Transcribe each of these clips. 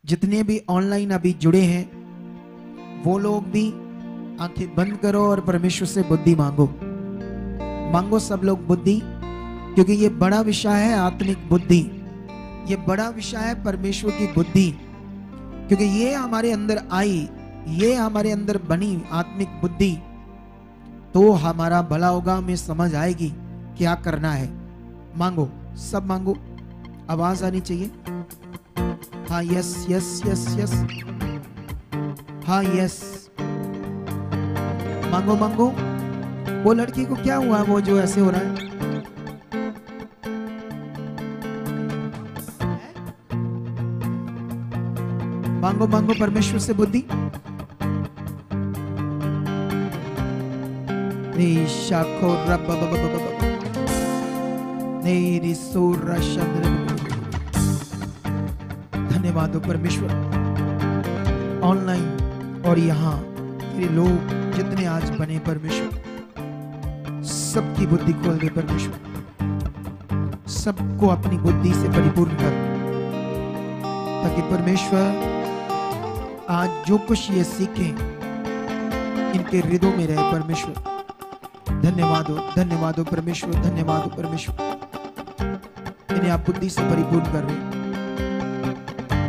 जितने भी ऑनलाइन अभी जुड़े हैं वो लोग भी आंखें बंद करो और परमेश्वर से बुद्धि मांगो। मांगो सब लोग बुद्धि, क्योंकि ये बड़ा विषय है आत्मिक बुद्धि। ये बड़ा विषय है परमेश्वर की बुद्धि, क्योंकि ये हमारे अंदर आई, ये हमारे अंदर बनी आत्मिक बुद्धि, तो हमारा भला होगा, हमें समझ आएगी क्या करना है। मांगो, सब मांगो, आवाज आनी चाहिए। हाँ, यस यस यस यस, हाँ यस, मांगो मांगो। वो लड़की को क्या हुआ, वो जो ऐसे हो रहा है? मांगो मांगो परमेश्वर से बुद्धि। धन्यवाद हो परमेश्वर। ऑनलाइन और यहाँ मेरे लोग जितने आज बने परमेश्वर, सबकी बुद्धि खोल दे परमेश्वर, सबको अपनी बुद्धि से परिपूर्ण कर, ताकि परमेश्वर आज जो कुछ ये सीखें इनके हृदयों में रहे परमेश्वर। धन्यवाद हो परमेश्वर, धन्यवाद हो परमेश्वर। इन्हें आप बुद्धि से परिपूर्ण कर रहे हो,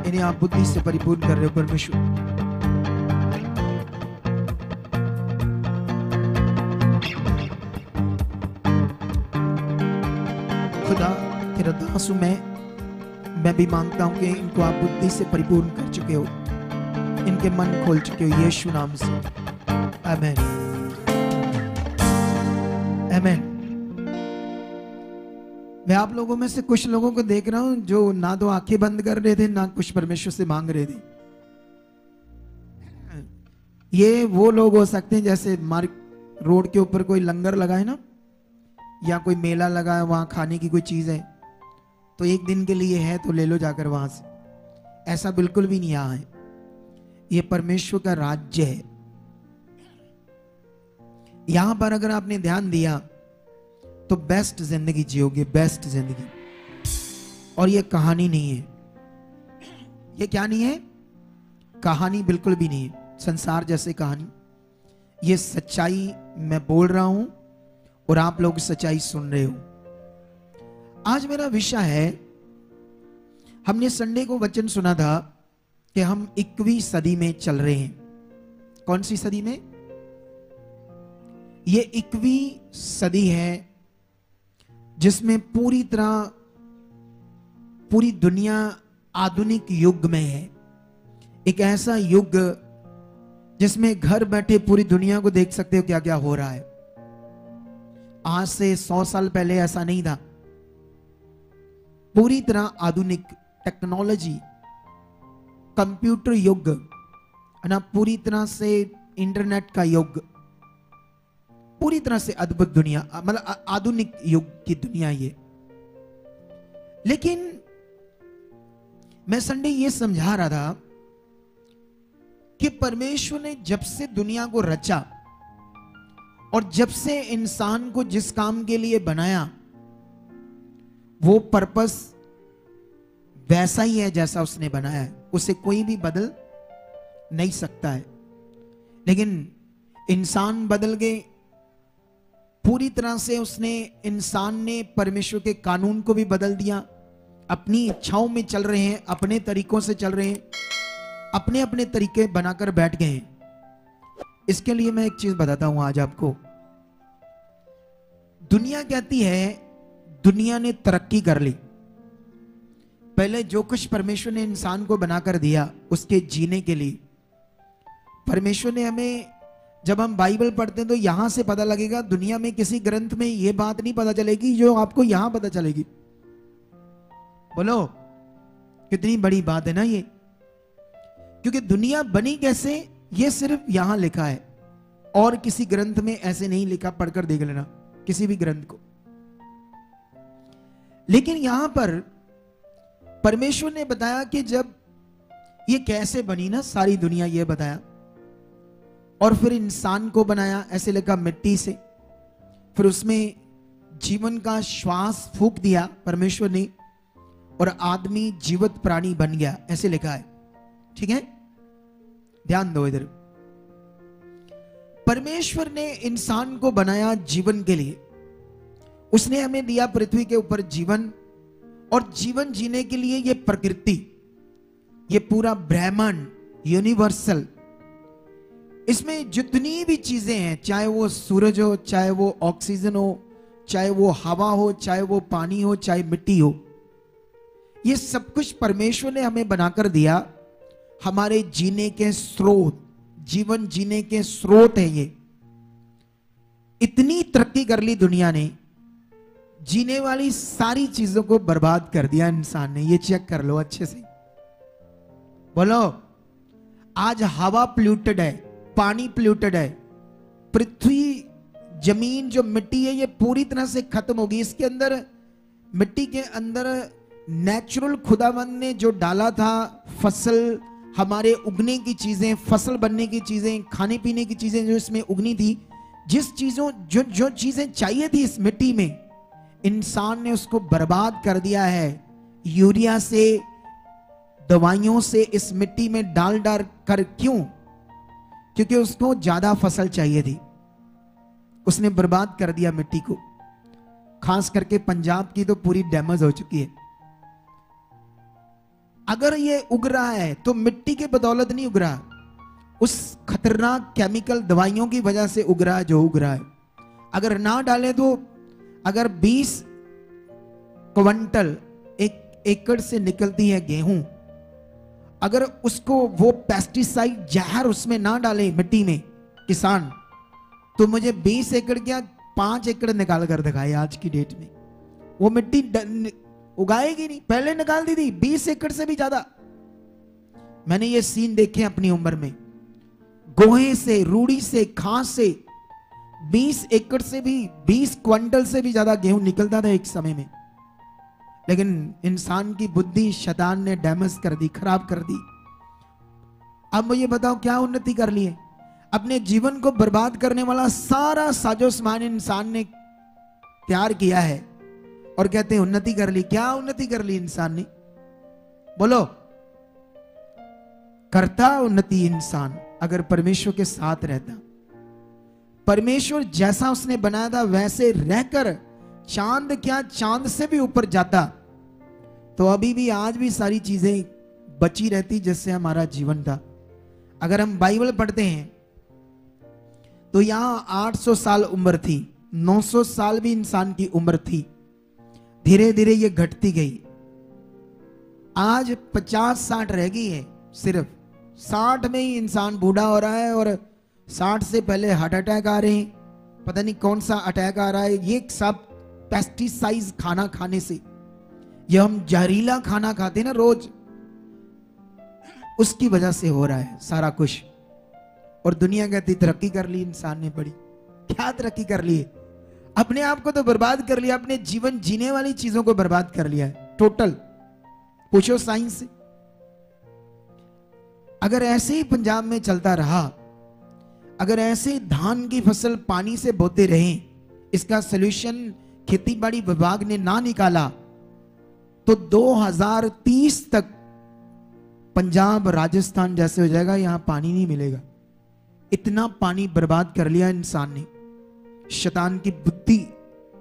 इन्हें आप बुद्धि से परिपूर्ण कर रहे हो परमेश्वर। खुदा तेरा दास हूं मैं भी मांगता हूं कि इनको आप बुद्धि से परिपूर्ण कर चुके हो, इनके मन खोल चुके हो यीशु नाम से। आमीन आमीन। मैं आप लोगों में से कुछ लोगों को देख रहा हूं जो ना तो आंखें बंद कर रहे थे, ना कुछ परमेश्वर से मांग रहे थे। ये वो लोग हो सकते हैं जैसे मार्ग रोड के ऊपर कोई लंगर लगा है ना, या कोई मेला लगा है, वहां खाने की कोई चीज है, तो एक दिन के लिए है तो ले लो जाकर वहां से। ऐसा बिल्कुल भी नहीं यहाँ है। ये परमेश्वर का राज्य है। यहां पर अगर आपने ध्यान दिया तो बेस्ट जिंदगी जियोगे, बेस्ट जिंदगी। और ये कहानी नहीं है। ये क्या नहीं है? कहानी बिल्कुल भी नहीं है, संसार जैसे कहानी। ये सच्चाई मैं बोल रहा हूं और आप लोग सच्चाई सुन रहे हो। आज मेरा विषय है, हमने संडे को वचन सुना था कि हम 21वीं सदी में चल रहे हैं। कौन सी सदी में? ये 21वीं सदी है जिसमें पूरी तरह पूरी दुनिया आधुनिक युग में है। एक ऐसा युग जिसमें घर बैठे पूरी दुनिया को देख सकते हो क्या क्या हो रहा है। आज से 100 साल पहले ऐसा नहीं था। पूरी तरह आधुनिक टेक्नोलॉजी, कंप्यूटर युग है ना, पूरी तरह से इंटरनेट का युग, पूरी तरह से अद्भुत दुनिया, मतलब आधुनिक युग की दुनिया ये। लेकिन मैं संडे ये समझा रहा था कि परमेश्वर ने जब से दुनिया को रचा और जब से इंसान को जिस काम के लिए बनाया, वो पर्पस वैसा ही है जैसा उसने बनाया है, उसे कोई भी बदल नहीं सकता है। लेकिन इंसान बदल गए पूरी तरह से। इंसान ने परमेश्वर के कानून को भी बदल दिया, अपनी इच्छाओं में चल रहे हैं, अपने तरीकों से चल रहे हैं, अपने अपने तरीके बनाकर बैठ गए हैं। इसके लिए मैं एक चीज बताता हूं आज आपको। दुनिया कहती है दुनिया ने तरक्की कर ली। पहले जो कुछ परमेश्वर ने इंसान को बनाकर दिया उसके जीने के लिए, परमेश्वर ने हमें, जब हम बाइबल पढ़ते हैं तो यहां से पता लगेगा, दुनिया में किसी ग्रंथ में यह बात नहीं पता चलेगी जो आपको यहां पता चलेगी। बोलो कितनी बड़ी बात है ना ये। क्योंकि दुनिया बनी कैसे ये सिर्फ यहां लिखा है, और किसी ग्रंथ में ऐसे नहीं लिखा। पढ़कर देख लेना किसी भी ग्रंथ को। लेकिन यहां पर परमेश्वर ने बताया कि जब ये कैसे बनी ना सारी दुनिया, ये बताया। और फिर इंसान को बनाया, ऐसे लिखा मिट्टी से। फिर उसमें जीवन का श्वास फूंक दिया परमेश्वर ने, और आदमी जीवित प्राणी बन गया, ऐसे लिखा है। ठीक है, ध्यान दो इधर। परमेश्वर ने इंसान को बनाया जीवन के लिए। उसने हमें दिया पृथ्वी के ऊपर जीवन, और जीवन जीने के लिए ये प्रकृति, ये पूरा ब्रह्मांड यूनिवर्सल, इसमें जितनी भी चीजें हैं, चाहे वो सूरज हो, चाहे वो ऑक्सीजन हो, चाहे वो हवा हो, चाहे वो पानी हो, चाहे मिट्टी हो, ये सब कुछ परमेश्वर ने हमें बनाकर दिया। हमारे जीने के स्रोत, जीवन जीने के स्रोत है ये। इतनी तरक्की कर ली दुनिया ने, जीने वाली सारी चीजों को बर्बाद कर दिया इंसान ने। ये चेक कर लो अच्छे से, बोलो। आज हवा प्लूटेड है, पानी प्लूटेड है, पृथ्वी, जमीन जो मिट्टी है ये पूरी तरह से खत्म होगी। इसके अंदर, मिट्टी के अंदर नेचुरल खुदावंद ने जो डाला था, फसल, हमारे उगने की चीजें, फसल बनने की चीजें, खाने पीने की चीजें जो इसमें उगनी थी, जिस चीजों जो चीजें चाहिए थी इस मिट्टी में, इंसान ने उसको बर्बाद कर दिया है। यूरिया से, दवाइयों से इस मिट्टी में डाल कर। क्यों? क्योंकि उसको ज्यादा फसल चाहिए थी। उसने बर्बाद कर दिया मिट्टी को। खास करके पंजाब की तो पूरी डैमेज हो चुकी है। अगर ये उग रहा है तो मिट्टी के बदौलत नहीं उग रहा, उस खतरनाक केमिकल दवाइयों की वजह से उग रहा है जो उग रहा है। अगर ना डालें तो, अगर 20 क्विंटल एक एकड़ से निकलती है गेहूं, अगर उसको वो पेस्टिसाइड जहर उसमें ना डाले मिट्टी में किसान, तो मुझे 20 एकड़ क्या 5 एकड़ निकाल कर दिखाए आज की डेट में। वो मिट्टी उगाएगी नहीं, पहले निकाल दी थी 20 एकड़ से भी ज्यादा। मैंने ये सीन देखे अपनी उम्र में। गोहे से, रूढ़ी से, घास से 20 एकड़ से भी, 20 क्विंटल से भी ज्यादा गेहूं निकलता था एक समय में। लेकिन इंसान की बुद्धि शैतान ने डैमेज कर दी, खराब कर दी। अब मुझे बताओ क्या उन्नति कर ली है? अपने जीवन को बर्बाद करने वाला सारा साजो सामान इंसान ने तैयार किया है और कहते हैं उन्नति कर ली। क्या उन्नति कर ली इंसान ने? बोलो। करता उन्नति इंसान अगर परमेश्वर के साथ रहता। परमेश्वर जैसा उसने बनाया था वैसे रहकर चांद क्या, चांद से भी ऊपर जाता, तो अभी भी आज भी सारी चीजें बची रहती जैसे हमारा जीवन था। अगर हम बाइबल पढ़ते हैं तो यहां 800 साल उम्र थी, 900 साल भी इंसान की उम्र थी। धीरे धीरे ये घटती गई। आज 50-60 रह गई है सिर्फ। 60 में ही इंसान बूढ़ा हो रहा है और 60 से पहले हार्ट अटैक आ रहे हैं। पता नहीं कौन सा अटैक आ रहा है। ये सब पेस्टिसाइड खाना खाने से, ये हम जहरीला खाना खाते हैं ना रोज, उसकी वजह से हो रहा है सारा कुछ। और दुनिया कहती तरक्की कर ली इंसान ने बड़ी। क्या तरक्की कर ली है? अपने आप को तो बर्बाद कर लिया, अपने जीवन जीने वाली चीजों को बर्बाद कर लिया है टोटल। पूछो साइंस से। अगर ऐसे ही पंजाब में चलता रहा, अगर ऐसे धान की फसल पानी से बोते रहे, इसका सलूशन खेतीबाड़ी विभाग ने ना निकाला, तो 2030 तक पंजाब राजस्थान जैसे हो जाएगा, यहां पानी नहीं मिलेगा। इतना पानी बर्बाद कर लिया इंसान ने। शैतान की बुद्धि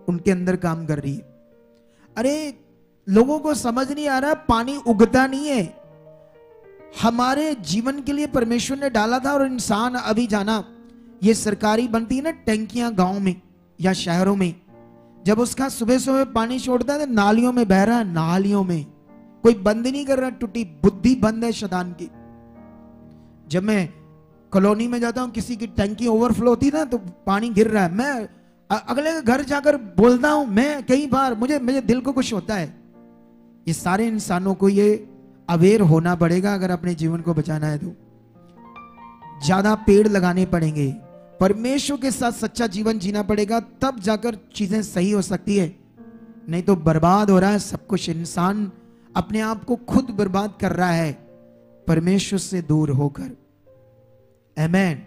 उनके अंदर काम कर रही है। अरे लोगों को समझ नहीं आ रहा, पानी उगता नहीं है। हमारे जीवन के लिए परमेश्वर ने डाला था। और इंसान अभी जाना, ये सरकारी बनती है ना टैंकियां गांव में या शहरों में, जब उसका सुबह सुबह पानी छोड़ता है तो नालियों में बह रहा है, नालियों में कोई बंद नहीं कर रहा। टूटी बुद्धि बंद है शैतान की। जब मैं कॉलोनी में जाता हूं, किसी की टंकी ओवरफ्लो होती ना तो पानी गिर रहा है, मैं अगले घर जाकर बोलता हूं। मैं कई बार मुझे दिल को कुछ होता है। ये सारे इंसानों को ये अवेयर होना पड़ेगा अगर अपने जीवन को बचाना है तो। ज्यादा पेड़ लगाने पड़ेंगे, परमेश्वर के साथ सच्चा जीवन जीना पड़ेगा, तब जाकर चीजें सही हो सकती है। नहीं तो बर्बाद हो रहा है सब कुछ। इंसान अपने आप को खुद बर्बाद कर रहा है परमेश्वर से दूर होकर। आमेन।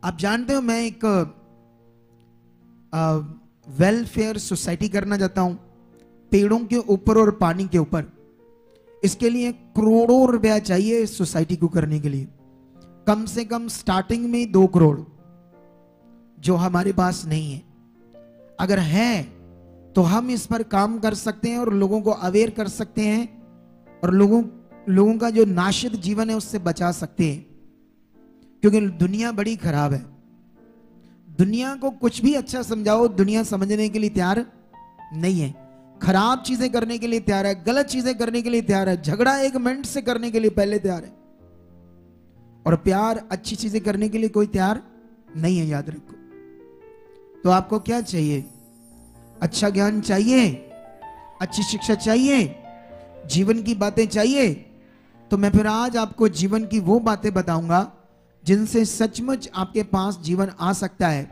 आप जानते हो मैं एक वेलफेयर सोसाइटी करना चाहता हूं, पेड़ों के ऊपर और पानी के ऊपर। इसके लिए करोड़ों रुपया चाहिए इस सोसाइटी को करने के लिए। कम से कम स्टार्टिंग में 2 करोड़, जो हमारे पास नहीं है। अगर है तो हम इस पर काम कर सकते हैं और लोगों को अवेयर कर सकते हैं और लोगों का जो नाशित जीवन है उससे बचा सकते हैं। क्योंकि दुनिया बड़ी खराब है। दुनिया को कुछ भी अच्छा समझाओ, दुनिया समझने के लिए तैयार नहीं है। खराब चीजें करने के लिए तैयार है, गलत चीजें करने के लिए तैयार है, झगड़ा 1 मिनट से करने के लिए पहले तैयार है, और प्यार, अच्छी चीजें करने के लिए कोई तैयार नहीं है। याद रखो। तो आपको क्या चाहिए? अच्छा ज्ञान चाहिए, अच्छी शिक्षा चाहिए, जीवन की बातें चाहिए। तो मैं फिर आज आपको जीवन की वो बातें बताऊंगा जिनसे सचमुच आपके पास जीवन आ सकता है।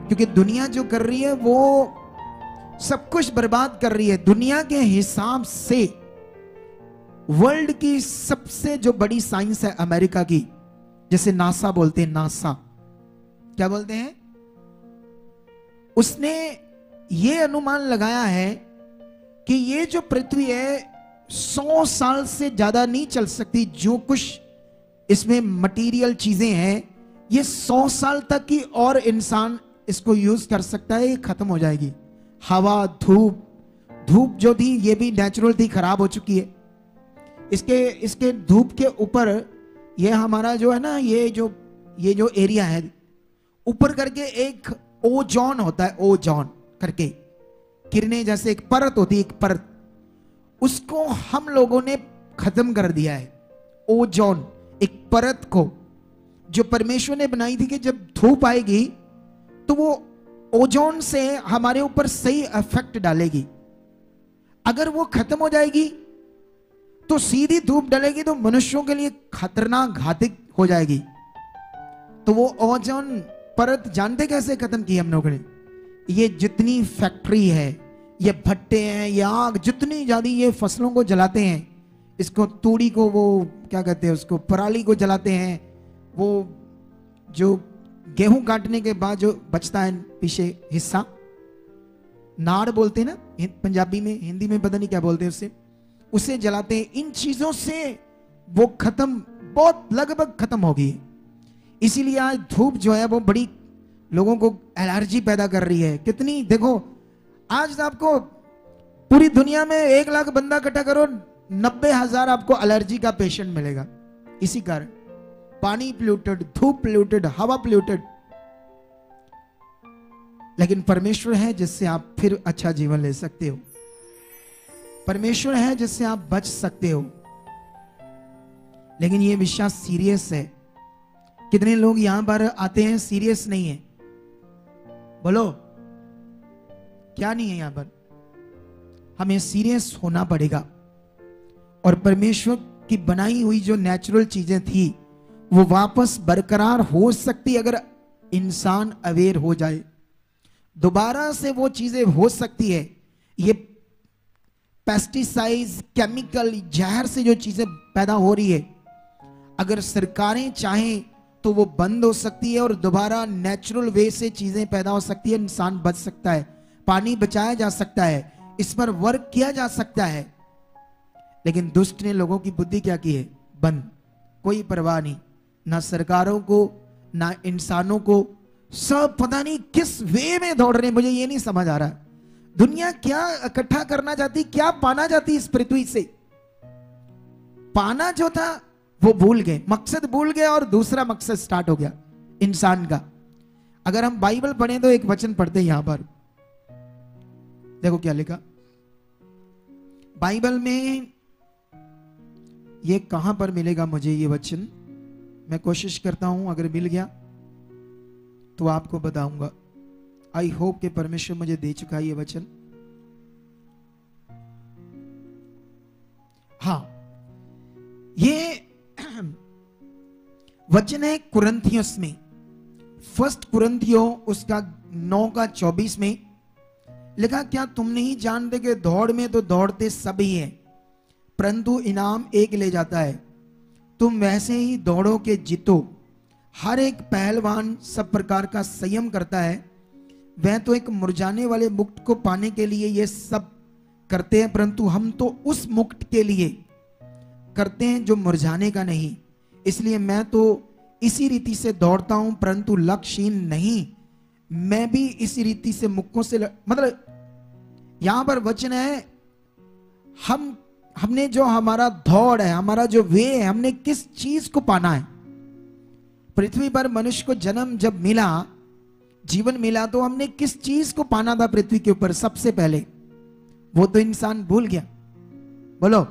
क्योंकि दुनिया जो कर रही है वो सब कुछ बर्बाद कर रही है। दुनिया के हिसाब से वर्ल्ड की सबसे जो बड़ी साइंस है अमेरिका की, जैसे नासा बोलते हैं, नासा क्या बोलते हैं, उसने ये अनुमान लगाया है कि ये जो पृथ्वी है 100 साल से ज्यादा नहीं चल सकती। जो कुछ इसमें मटेरियल चीजें हैं ये 100 साल तक की और इंसान इसको यूज कर सकता है, ये खत्म हो जाएगी। हवा, धूप जो थी ये भी नेचुरल थी, खराब हो चुकी है। इसके धूप के ऊपर ये हमारा जो है ना, ये जो एरिया है ऊपर करके एक ओजोन होता है, ओजोन करके किरणें जैसे एक परत होती है, एक परत, उसको हम लोगों ने खत्म कर दिया है। ओजोन एक परत को जो परमेश्वर ने बनाई थी कि जब धूप आएगी तो वो ओजोन से हमारे ऊपर सही इफेक्ट डालेगी। अगर वो खत्म हो जाएगी तो सीधी धूप डलेगी तो मनुष्यों के लिए खतरनाक, घातक हो जाएगी। तो वो ओजोन परत जानते कैसे खत्म की हम लोगों ने? ये जितनी फैक्ट्री है, ये भट्टे हैं, ये आग, जितनी ज्यादा ये फसलों को जलाते हैं, इसको तूड़ी को वो क्या कहते हैं, उसको पराली को जलाते हैं, वो जो गेहूं काटने के बाद जो बचता है पीछे हिस्सा, नाड़ बोलते हैं ना पंजाबी में, हिंदी में पता नहीं क्या बोलते हैं उससे, उसे जलाते हैं। इन चीजों से वो खत्म, बहुत लगभग खत्म हो गई। इसीलिए आज धूप जो है वो बड़ी लोगों को एलर्जी पैदा कर रही है। कितनी देखो, आज आपको पूरी दुनिया में 1 लाख बंदा इकट्ठा करो, 90,000 आपको एलर्जी का पेशेंट मिलेगा। इसी कारण पानी पोल्यूटेड, धूप पोल्यूटेड, हवा पोल्यूटेड। लेकिन परमेश्वर है जिससे आप फिर अच्छा जीवन ले सकते हो। परमेश्वर है जिससे आप बच सकते हो। लेकिन ये विषय सीरियस है। कितने लोग यहां पर आते हैं सीरियस नहीं है? बोलो क्या नहीं है? यहां पर हमें सीरियस होना पड़ेगा। और परमेश्वर की बनाई हुई जो नेचुरल चीजें थी वो वापस बरकरार हो सकती अगर इंसान अवेयर हो जाए। दोबारा से वो चीजें हो सकती है। ये पेस्टिसाइड्स, केमिकल, जहर से जो चीजें पैदा हो रही है, अगर सरकारें चाहें तो वो बंद हो सकती है और दोबारा नेचुरल वे से चीजें पैदा हो सकती है। इंसान बच सकता है, पानी बचाया जा सकता है, इस पर वर्क किया जा सकता है। लेकिन दुष्ट ने लोगों की बुद्धि क्या की है? बंद। कोई परवाह नहीं, ना सरकारों को ना इंसानों को। सब पता नहीं किस वे में दौड़ रहे हैं, मुझे ये नहीं समझ आ रहा। दुनिया क्या इकट्ठा करना चाहती, क्या पाना चाहती इस पृथ्वी से? पाना जो था वो भूल गए, मकसद भूल गए और दूसरा मकसद स्टार्ट हो गया इंसान का। अगर हम बाइबल पढ़ें तो एक वचन पढ़ते हैं यहां पर, देखो क्या लिखा बाइबल में। ये कहां पर मिलेगा मुझे ये वचन? मैं कोशिश करता हूं, अगर मिल गया तो आपको बताऊंगा। आई होप कि परमेश्वर मुझे दे चुका है ये वचन। हाँ, ये वचन है कुरिन्थियोस में, 1 कुरिन्थियों उसका 9:24 में लिखा, क्या तुम नहीं जानते कि दौड़ में तो दौड़ते सभी हैं परंतु इनाम एक ले जाता है। तुम वैसे ही दौड़ो के जीतो। हर एक पहलवान सब प्रकार का संयम करता है। वह तो एक मुरझाने वाले मुकुट को पाने के लिए ये सब करते हैं, परंतु हम तो उस मुकुट के लिए करते हैं जो मुरझाने का नहीं, इसलिए मैं तो इसी रीति से दौड़ता हूं परंतु लक्ष्यहीन नहीं, मैं भी इसी रीति से मुक्कों से मतलब यहां पर वचन है, हमने जो हमारा दौड़ है, हमारा जो वे है, हमने किस चीज को पाना है। पृथ्वी पर मनुष्य को जन्म जब मिला, जीवन मिला, तो हमने किस चीज को पाना था पृथ्वी के ऊपर सबसे पहले? वो तो इंसान भूल गया। बोलो,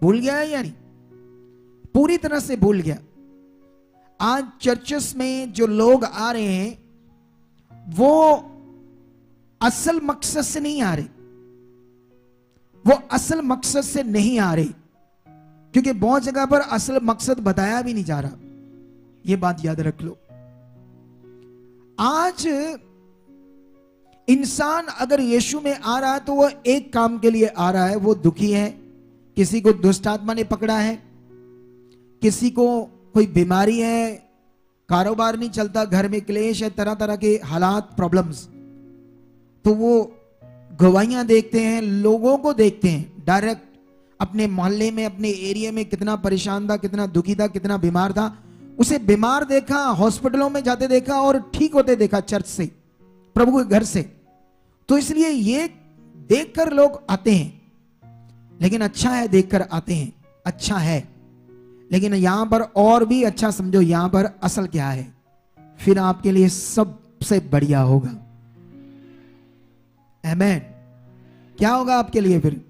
भूल गया है या नहीं? पूरी तरह से भूल गया। आज चर्चेस में जो लोग आ रहे हैं वो असल मकसद से नहीं आ रहे, वो असल मकसद से नहीं आ रहे, क्योंकि बहुत जगह पर असल मकसद बताया भी नहीं जा रहा। ये बात याद रख लो। आज इंसान अगर यीशु में आ रहा है तो वो एक काम के लिए आ रहा है, वो दुखी है, किसी को दुष्ट आत्मा ने पकड़ा है, किसी को कोई बीमारी है, कारोबार नहीं चलता, घर में क्लेश है, तरह तरह के हालात, प्रॉब्लम्स, तो वो गवाहियां देखते हैं, लोगों को देखते हैं डायरेक्ट, अपने मोहल्ले में, अपने एरिया में कितना परेशान था, कितना दुखी था, कितना बीमार था, उसे बीमार देखा, हॉस्पिटलों में जाते देखा और ठीक होते देखा चर्च से, प्रभु के घर से। तो इसलिए ये देखकर लोग आते हैं, लेकिन अच्छा है देखकर आते हैं, अच्छा है, लेकिन यहां पर और भी अच्छा समझो, यहां पर असल क्या है, फिर आपके लिए सबसे बढ़िया होगा। आमीन। क्या होगा आपके लिए? फिर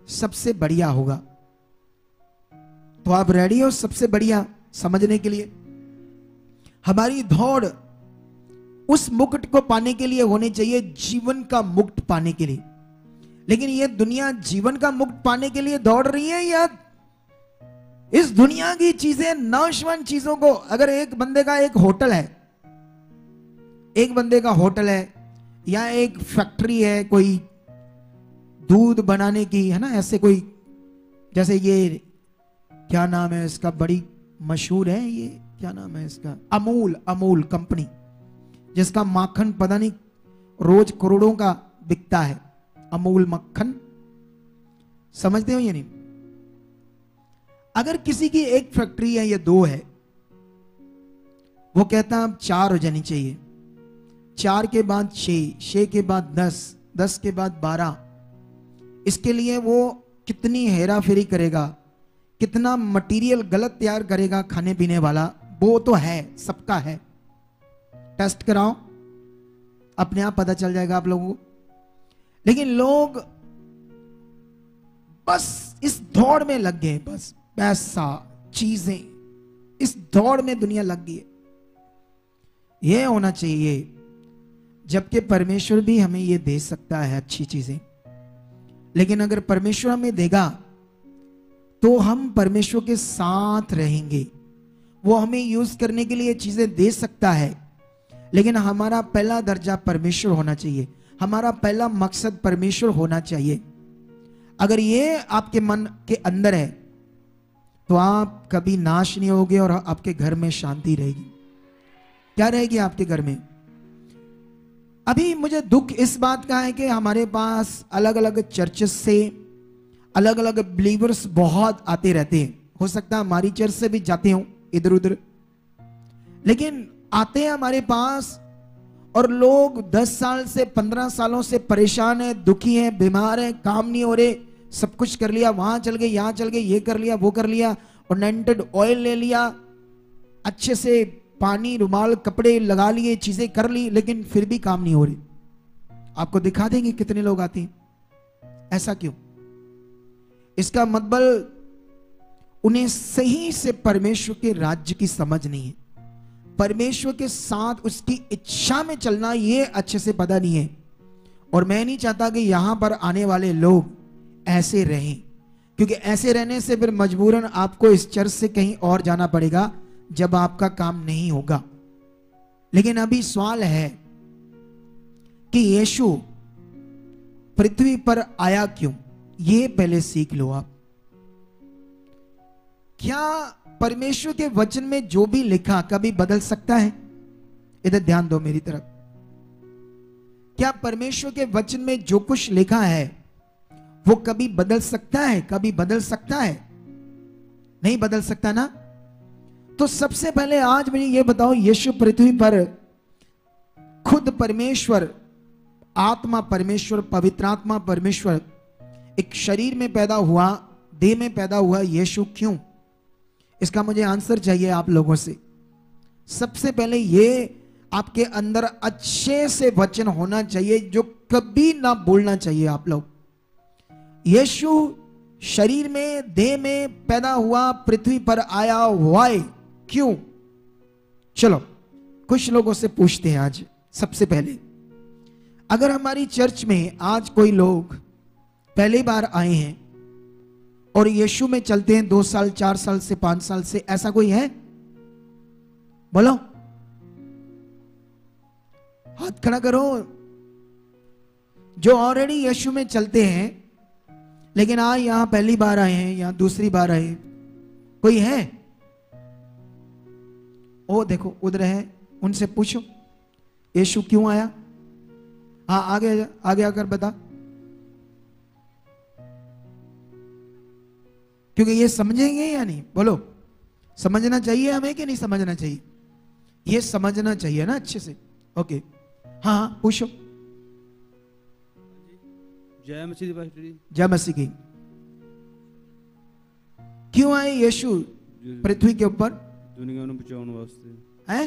सबसे बढ़िया होगा। तो आप रेडी हो सबसे बढ़िया समझने के लिए? हमारी दौड़ उस मुकुट को पाने के लिए होनी चाहिए, जीवन का मुकुट पाने के लिए। लेकिन ये दुनिया जीवन का मुकुट पाने के लिए दौड़ रही है या इस दुनिया की चीजें, नाशवान चीजों को? अगर एक बंदे का एक होटल है, एक बंदे का होटल है या एक फैक्ट्री है कोई दूध बनाने की, है ना, ऐसे कोई, जैसे ये क्या नाम है इसका, बड़ी मशहूर है, ये क्या नाम है इसका, अमूल कंपनी, जिसका माखन पता नहीं रोज करोड़ों का बिकता है, अमूल मक्खन, समझते हो या नहीं? अगर किसी की एक फैक्ट्री है या दो है, वो कहता है अब 4 हो जानी चाहिए, 4 के बाद 6, 6 के बाद 10, 10 के बाद 12, इसके लिए वो कितनी हेरा फेरी करेगा, कितना मटेरियल गलत तैयार करेगा खाने पीने वाला, वो तो है, सबका है, टेस्ट कराओ, अपने आप पता चल जाएगा आप लोगों को। लेकिन लोग बस इस दौड़ में लग गए, बस पैसा, चीजें, इस दौड़ में दुनिया लग गई है। यह होना चाहिए, जबकि परमेश्वर भी हमें यह दे सकता है अच्छी चीजें, लेकिन अगर परमेश्वर हमें देगा तो हम परमेश्वर के साथ रहेंगे। वो हमें यूज करने के लिए चीजें दे सकता है, लेकिन हमारा पहला दर्जा परमेश्वर होना चाहिए, हमारा पहला मकसद परमेश्वर होना चाहिए। अगर ये आपके मन के अंदर है तो आप कभी नाश नहीं होगे और आपके घर में शांति रहेगी। क्या रहेगी आपके घर में? अभी मुझे दुख इस बात का है कि हमारे पास अलग अलग चर्चेस से अलग अलग बिलीवर्स बहुत आते रहते हैं। हो सकता है हमारी चर्च से भी जाते हो इधर उधर, लेकिन आते हैं हमारे पास और लोग 10 साल से 15 सालों से परेशान है, दुखी है, बीमार है, काम नहीं हो रहे, सब कुछ कर लिया, वहां चल गए, यहां चल गए, ये कर लिया, वो कर लिया, ऑर्नेंटेड ऑयल ले लिया, अच्छे से पानी, रुमाल, कपड़े लगा लिए, चीजें कर ली, लेकिन फिर भी काम नहीं हो रही। आपको दिखा देंगे कितने लोग आते हैं। ऐसा क्यों? इसका मतलब उन्हें सही से परमेश्वर के राज्य की समझ नहीं है, परमेश्वर के साथ उसकी इच्छा में चलना ये अच्छे से पता नहीं है। और मैं नहीं चाहता कि यहां पर आने वाले लोग ऐसे रहें, क्योंकि ऐसे रहने से फिर मजबूरन आपको इस चर्च से कहीं और जाना पड़ेगा जब आपका काम नहीं होगा। लेकिन अभी सवाल है कि यीशु पृथ्वी पर आया क्यों, ये पहले सीख लो आप। क्या परमेश्वर के वचन में जो भी लिखा कभी बदल सकता है? इधर ध्यान दो मेरी तरफ। क्या परमेश्वर के वचन में जो कुछ लिखा है वो कभी बदल सकता है? कभी बदल सकता है? नहीं बदल सकता ना। तो सबसे पहले आज मुझे ये बताओ, यीशु पृथ्वी पर खुद परमेश्वर, आत्मा परमेश्वर, पवित्र आत्मा परमेश्वर एक शरीर में पैदा हुआ, देह में पैदा हुआ, यीशु क्यों? इसका मुझे आंसर चाहिए आप लोगों से। सबसे पहले ये आपके अंदर अच्छे से वचन होना चाहिए जो कभी ना बोलना चाहिए आप लोग। यीशु शरीर में, देह में पैदा हुआ, पृथ्वी पर आया, व्हाई, क्यों? चलो कुछ लोगों से पूछते हैं आज। सबसे पहले, अगर हमारी चर्च में आज कोई लोग पहली बार आए हैं और यीशु में चलते हैं 2 साल, 4 साल से, 5 साल से, ऐसा कोई है? बोलो, हाथ खड़ा करो। जो ऑलरेडी यीशु में चलते हैं लेकिन आज यहां पहली बार आए हैं या दूसरी बार आए, कोई है? ओ देखो उधर है, उनसे पूछो यीशु क्यों आया। हाँ आगे आगे आकर बता, क्योंकि ये समझेंगे या नहीं? बोलो, समझना चाहिए हमें कि नहीं समझना चाहिए? ये समझना चाहिए ना अच्छे से। ओके, हाँ हाँ पूछो। जय मसीह पास्टर जी। जय मसीह की। क्यों आए यीशु पृथ्वी के ऊपर? दुनिया ਨੂੰ ਬਚਾਉਣ ਵਾਸਤੇ। हैं?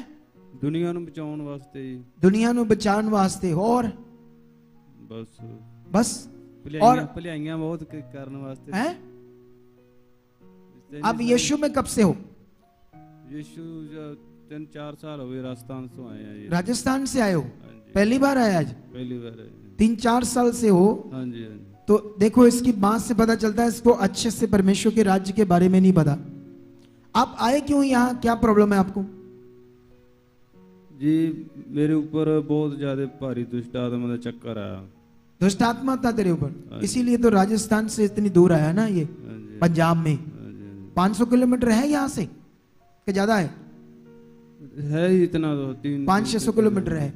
दुनिया ਨੂੰ ਬਚਾਉਣ ਵਾਸਤੇ ਜੀ। दुनिया ਨੂੰ बचाने वास्ते। और बस और ਭਲਾਈਆਂ ਬਹੁਤ ਕਰਨ ਵਾਸਤੇ। हैं? अब यीशु में कब से हो? यीशु 3-4 साल हो गए, राजस्थान से आए हैं। राजस्थान से आए हो? पहली बार आए आज? पहली बार आए। 3-4 साल से हो? हाँ जी, हाँ जी। तो देखो इसकी बात से पता चलता है इसको अच्छे से परमेश्वर के राज्य के बारे में नहीं पता। आप आए क्यों यहाँ? क्या प्रॉब्लम है आपको? जी मेरे ऊपर बहुत ज्यादा भारी दुष्ट आत्मा का चक्कर आया। दुष्ट आत्मा था तेरे ऊपर, इसीलिए तो राजस्थान से इतनी दूर आया ना ये, पंजाब में। 500 किलोमीटर है यहाँ से कि ज्यादा है? है इतना, तो 500-600 किलोमीटर है।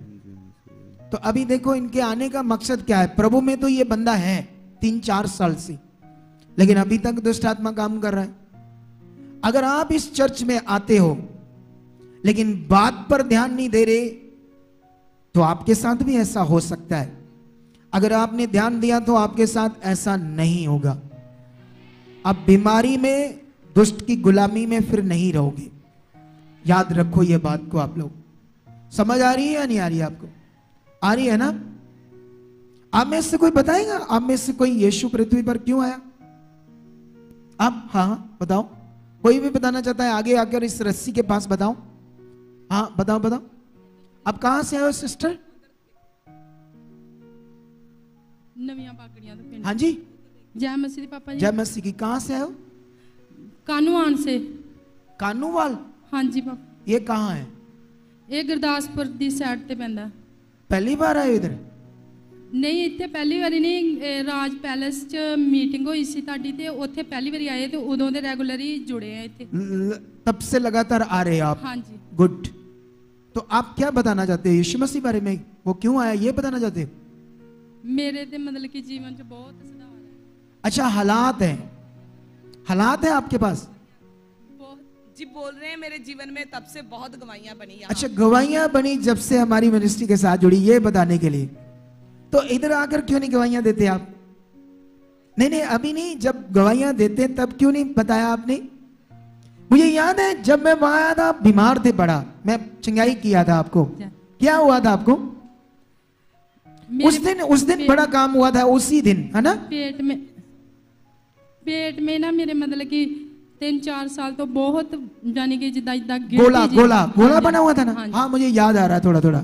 तो अभी देखो इनके आने का मकसद क्या है। प्रभु में तो ये बंदा है 3-4 साल से, लेकिन अभी तक दुष्ट आत्मा काम कर रहा है। अगर आप इस चर्च में आते हो लेकिन बात पर ध्यान नहीं दे रहे तो आपके साथ भी ऐसा हो सकता है। अगर आपने ध्यान दिया तो आपके साथ ऐसा नहीं होगा। अब बीमारी में, दुष्ट की गुलामी में फिर नहीं रहोगे। याद रखो ये बात को आप लोग। समझ आ रही है या नहीं आ रही है आपको? आ रही है ना? आप में से कोई बताएगा? आप में से कोई यीशु पृथ्वी पर क्यों आया? आप हाँ हाँ बताओ। कोई भी बताना चाहता है आगे आकर इस रस्सी के पास बताओ। हाँ बताओ बताओ। आप कहां से आए हो सिस्टर? नवियां पाकड़ियां तो पिंड। हाँ जी, जय मसीह पापा जी। जय मसीह की। कहां से आए हो? कानूआन से। कानूवाल? हाँ जी पापा। ये कहां है? ये गुरदासपुर दी साइड ते पैंदा। पहली बार आए हो इधर? नहीं इतने पहली बारी नहीं, राज पैलेस च मीटिंग हुई सी ताड़ी ते उत्थे पहली बारी आए ते उदों दे रेगुलर ही जुड़े हैं इत्थे। तब से लगातार आ रहे हैं आप? हाँ जी। गुड। तो आप क्या बताना चाहते हो यीशु मसीह बारे में? वो क्यों आया ये बताना चाहते हो? मेरे ते मतलब कि जीवन च बहुत सुधार है। अच्छा हालात है, हालात है आपके पास? जी बोल रहे हैं मेरे जीवन में तब से बहुत गवाहियां बनी। अच्छा गवाहियां बनी जब से हमारी मिनिस्ट्री के साथ जुड़ी, ये बताने के लिए। तो इधर आकर क्यों नहीं गवाहियां देते आप? नहीं नहीं अभी नहीं, जब गवाहियां देते तब क्यों नहीं बताया आपने? मुझे याद है जब मैं वहां आया था बीमार थे बड़ा, मैं चंगाई किया था आपको। क्या हुआ था आपको? उस दिन बड़ा काम हुआ था उसी दिन, है ना? पेट में ना मेरे मतलब कि 3-4 साल तो बहुत जानी कि जिदा जिदा गोला गोला गोला बना हुआ था ना? हाँ मुझे याद आ रहा है थोड़ा थोड़ा।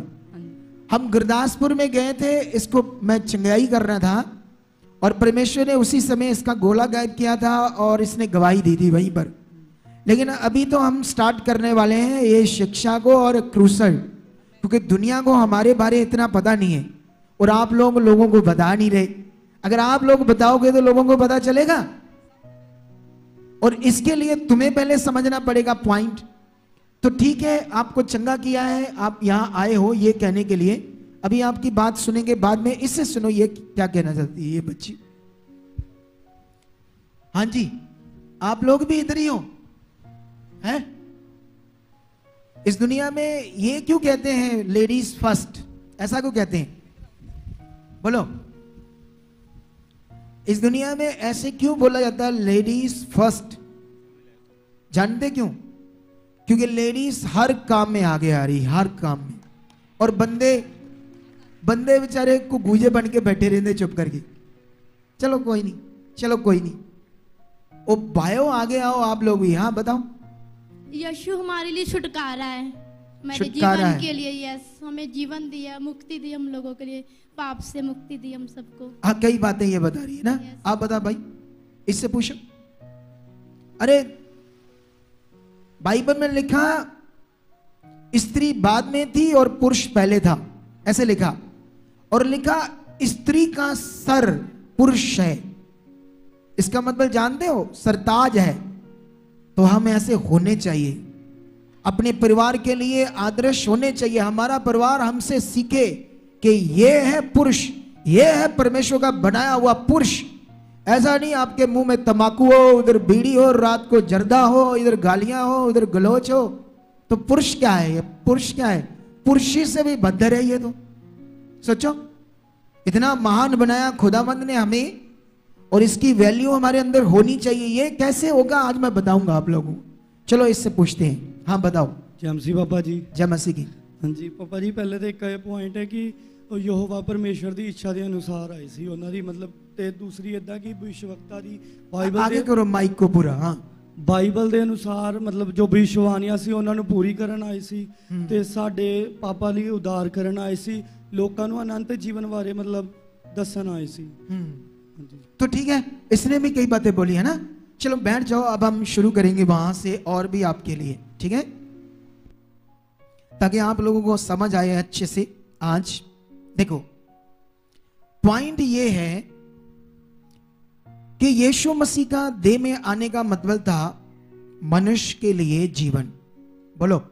हम गुरदासपुर में गए थे, इसको मैं चंगाई कर रहा था और परमेश्वर ने उसी समय इसका गोला गायब किया था और इसने गवाही दी थी वहीं पर। लेकिन अभी तो हम स्टार्ट करने वाले हैं ये शिक्षा को और क्रूसल, क्योंकि दुनिया को हमारे बारे इतना पता नहीं है और आप लोगों को बता नहीं रहे। अगर आप लोग बताओगे तो लोगों को पता चलेगा, और इसके लिए तुम्हें पहले समझना पड़ेगा पॉइंट। तो ठीक है, आपको चंगा किया है, आप यहां आए हो ये कहने के लिए। अभी आपकी बात सुनेंगे बाद में, इससे सुनो ये क्या कहना चाहती है ये बच्ची। हाँ जी, आप लोग भी इधर ही हो? इस दुनिया में ये क्यों कहते हैं लेडीज फर्स्ट? ऐसा क्यों कहते हैं? बोलो, इस दुनिया में ऐसे क्यों बोला जाता है लेडीज फर्स्ट? जानते क्यों? क्योंकि लेडीज हर काम में आगे आ रही, हर काम में, और बंदे बेचारे को गूंजे बन के बैठे रहते चुप करके। चलो कोई नहीं, चलो कोई नहीं। ओ भाइयों आगे आओ आप लोग भी। हाँ बताओ। यीशु हमारे लिए छुटकारा है, हमारे छुटकारा जीवन है। के लिए। यस, हमें जीवन दिया, मुक्ति दी हम लोगों के लिए, पाप से मुक्ति दी हम सबको। हाँ, कई बातें ये बता रही है ना। Yes. आप बता भाई, इससे पूछो। अरे बाइबल में लिखा स्त्री बाद में थी और पुरुष पहले था, ऐसे लिखा। और लिखा स्त्री का सर पुरुष है। इसका मतलब जानते हो, सरताज है। तो हम ऐसे होने चाहिए, अपने परिवार के लिए आदर्श होने चाहिए। हमारा परिवार हमसे सीखे कि ये है पुरुष, ये है परमेश्वर का बनाया हुआ पुरुष। ऐसा नहीं आपके मुंह में तंबाकू हो, उधर बीड़ी हो, रात को जर्दा हो, इधर गालियां हो, उधर गलोच हो। तो पुरुष क्या है? ये पुरुष क्या है? पुरुषी से भी बदतर है ये। तो सोचो, इतना महान बनाया खुदावंद ने हमें, और इसकी वैल्यू हमारे अंदर होनी चाहिए। ये कैसे होगा आज मैं बताऊंगा आप लोगों को। चलो इससे पूछते हैं। हाँ बताओ। जय मसीह पापा जी। जय मसीह की। हाँ जी पापा जी, ਪਹਿਲੇ ਤਾਂ ਇੱਕ ਇਹ ਪੁਆਇੰਟ ਹੈ ਕਿ ਉਹ ਯਹੋਵਾ ਪਰਮੇਸ਼ਰ ਦੀ ਇੱਛਾ ਦੇ ਅਨੁਸਾਰ ਆਈ ਸੀ ਉਹਨਾਂ ਦੀ, ਮਤਲਬ ਤੇ ਦੂਸਰੀ ਇਦਾਂ ਕਿ ਭਵਿੱਖਵਕਤਾ ਦੀ आगे करो माइक को पूरा। हाँ, ਬਾਈਬਲ ਦੇ ਅਨੁਸਾਰ ਮਤਲਬ ਜੋ ਭਵਿੱਖਬਾਣੀਆਂ ਸੀ ਉਹਨਾਂ ਨੂੰ ਪੂਰੀ ਕਰਨ ਆਏ ਸੀ ਤੇ ਸਾਡੇ ਪਾਪਾ ਲਈ ਉਦਾਰ ਕਰਨ ਆਏ ਸੀ, ਲੋਕਾਂ ਨੂੰ ਅਨੰਤ ਜੀਵਨ ਬਾਰੇ ਮਤਲਬ ਦੱਸਣ ਆਏ ਸੀ। तो ठीक है, इसने भी कई बातें बोली है ना। चलो बैठ जाओ, अब हम शुरू करेंगे वहां से और भी आपके लिए, ठीक है, ताकि आप लोगों को समझ आए अच्छे से। आज देखो, पॉइंट ये है कि यीशु मसीह का देह में आने का मतलब था मनुष्य के लिए जीवन। बोलो,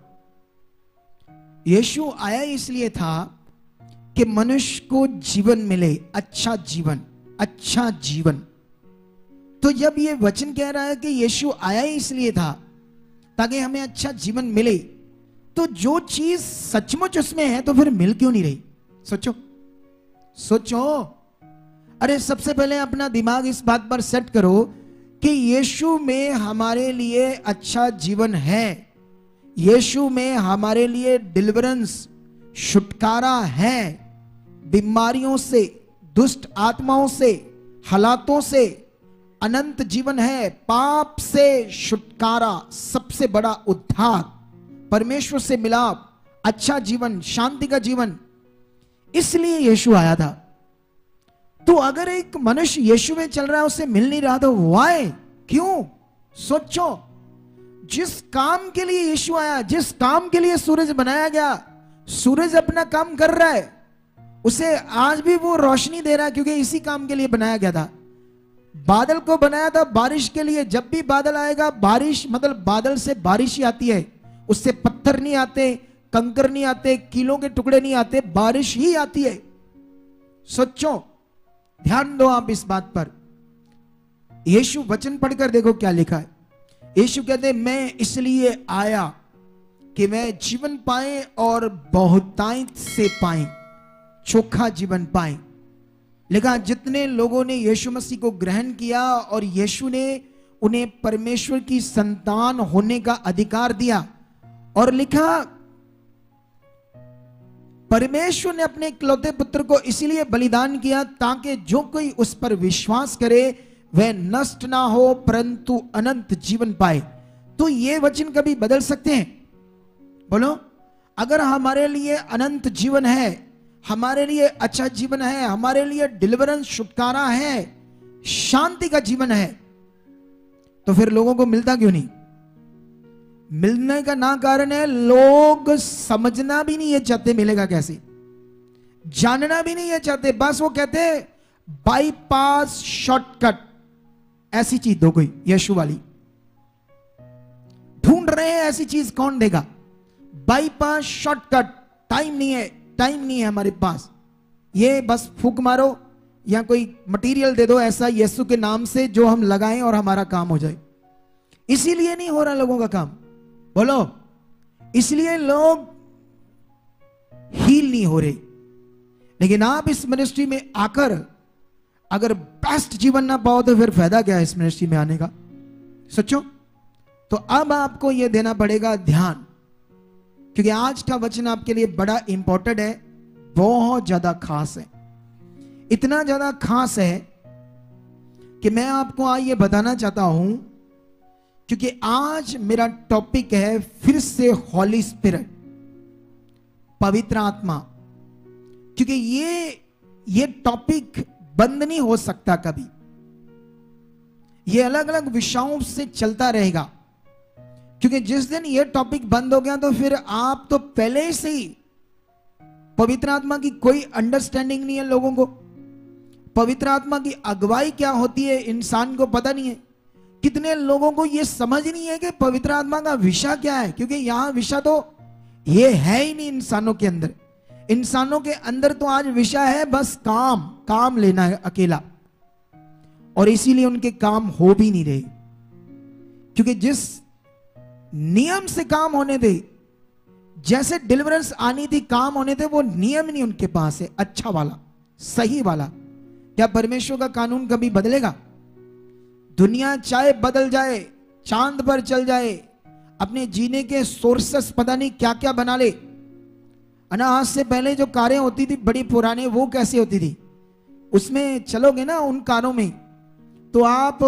यीशु आया इसलिए था कि मनुष्य को जीवन मिले, अच्छा जीवन, अच्छा जीवन। तो जब ये वचन कह रहा है कि यीशु आया इसलिए था ताकि हमें अच्छा जीवन मिले, तो जो चीज सचमुच उसमें है तो फिर मिल क्यों नहीं रही? सोचो सोचो। अरे सबसे पहले अपना दिमाग इस बात पर सेट करो कि यीशु में हमारे लिए अच्छा जीवन है। यीशु में हमारे लिए डिलीवरेंस, छुटकारा है, बीमारियों से, दुष्ट आत्माओं से, हालातों से अनंत जीवन है, पाप से छुटकारा, सबसे बड़ा उद्धार, परमेश्वर से मिलाप, अच्छा जीवन, शांति का जीवन। इसलिए यीशु आया था। तो अगर एक मनुष्य यीशु में चल रहा है, उसे मिल नहीं रहा, तो वाई? क्यों? सोचो, जिस काम के लिए यीशु आया, जिस काम के लिए सूरज बनाया गया, सूरज अपना काम कर रहा है, उसे आज भी वो रोशनी दे रहा है, क्योंकि इसी काम के लिए बनाया गया था। बादल को बनाया था बारिश के लिए। जब भी बादल आएगा, बारिश मतलब बादल से बारिश ही आती है, उससे पत्थर नहीं आते, कंकर नहीं आते, कीलों के टुकड़े नहीं आते, बारिश ही आती है। सोचो, ध्यान दो आप इस बात पर। यीशु वचन पढ़कर देखो क्या लिखा है। यीशु कहते, मैं इसलिए आया कि मैं जीवन पाए और बहुतायत से पाए, चोखा जीवन पाए। लिखा, जितने लोगों ने यीशु मसीह को ग्रहण किया और यीशु ने उन्हें परमेश्वर की संतान होने का अधिकार दिया, और लिखा परमेश्वर ने अपने इकलौते पुत्र को इसीलिए बलिदान किया ताकि जो कोई उस पर विश्वास करे वह नष्ट ना हो परंतु अनंत जीवन पाए। तो ये वचन कभी बदल सकते हैं? बोलो, अगर हमारे लिए अनंत जीवन है, हमारे लिए अच्छा जीवन है, हमारे लिए डिलीवरेंस, छुटकारा है, शांति का जीवन है, तो फिर लोगों को मिलता क्यों नहीं? मिलने का ना कारण है लोग समझना भी नहीं ये चाहते मिलेगा कैसे, जानना भी नहीं ये चाहते। बस वो कहते बाईपास शॉर्टकट, ऐसी चीज दो कोई यीशु वाली। ढूंढ रहे हैं ऐसी चीज, कौन देगा? Bypass shortcut. टाइम नहीं है, टाइम नहीं है हमारे पास, ये बस फूक मारो या कोई मटेरियल दे दो ऐसा यीशु के नाम से जो हम लगाएं और हमारा काम हो जाए। इसीलिए नहीं हो रहा लोगों का काम। बोलो, इसलिए लोग हील नहीं हो रहे। लेकिन आप इस मिनिस्ट्री में आकर अगर बेस्ट जीवन ना पाओ तो फिर फायदा क्या है इस मिनिस्ट्री में आने का? सोचो। तो अब आपको यह देना पड़ेगा ध्यान, क्योंकि आज का वचन आपके लिए बड़ा इंपॉर्टेंट है, बहुत ज्यादा खास है। इतना ज्यादा खास है कि मैं आपको आज ये बताना चाहता हूं, क्योंकि आज मेरा टॉपिक है फिर से हॉली स्पिरिट, पवित्र आत्मा। क्योंकि ये टॉपिक बंद नहीं हो सकता कभी, ये अलग अलग विषयों से चलता रहेगा। क्योंकि जिस दिन ये टॉपिक बंद हो गया तो फिर आप तो पहले से ही पवित्र आत्मा की कोई अंडरस्टैंडिंग नहीं है लोगों को। पवित्र आत्मा की अगुवाई क्या होती है इंसान को पता नहीं है। कितने लोगों को यह समझ नहीं है कि पवित्र आत्मा का विषय क्या है, क्योंकि यहां विषय तो ये है ही नहीं इंसानों के अंदर। इंसानों के अंदर तो आज विषय है बस काम लेना है अकेला, और इसीलिए उनके काम हो भी नहीं रहे। क्योंकि जिस नियम से काम होने थे, जैसे डिलीवरेंस आनी थी, काम होने थे, वो नियम नहीं उनके पास है अच्छा वाला, सही वाला। क्या परमेश्वर का कानून कभी बदलेगा? दुनिया चाहे बदल जाए, चांद पर चल जाए, अपने जीने के सोर्सेस पता नहीं क्या क्या बना ले। आज से पहले जो कारें होती थी बड़ी पुराने, वो कैसी होती थी? उसमें चलोगे ना उन कारों में तो आप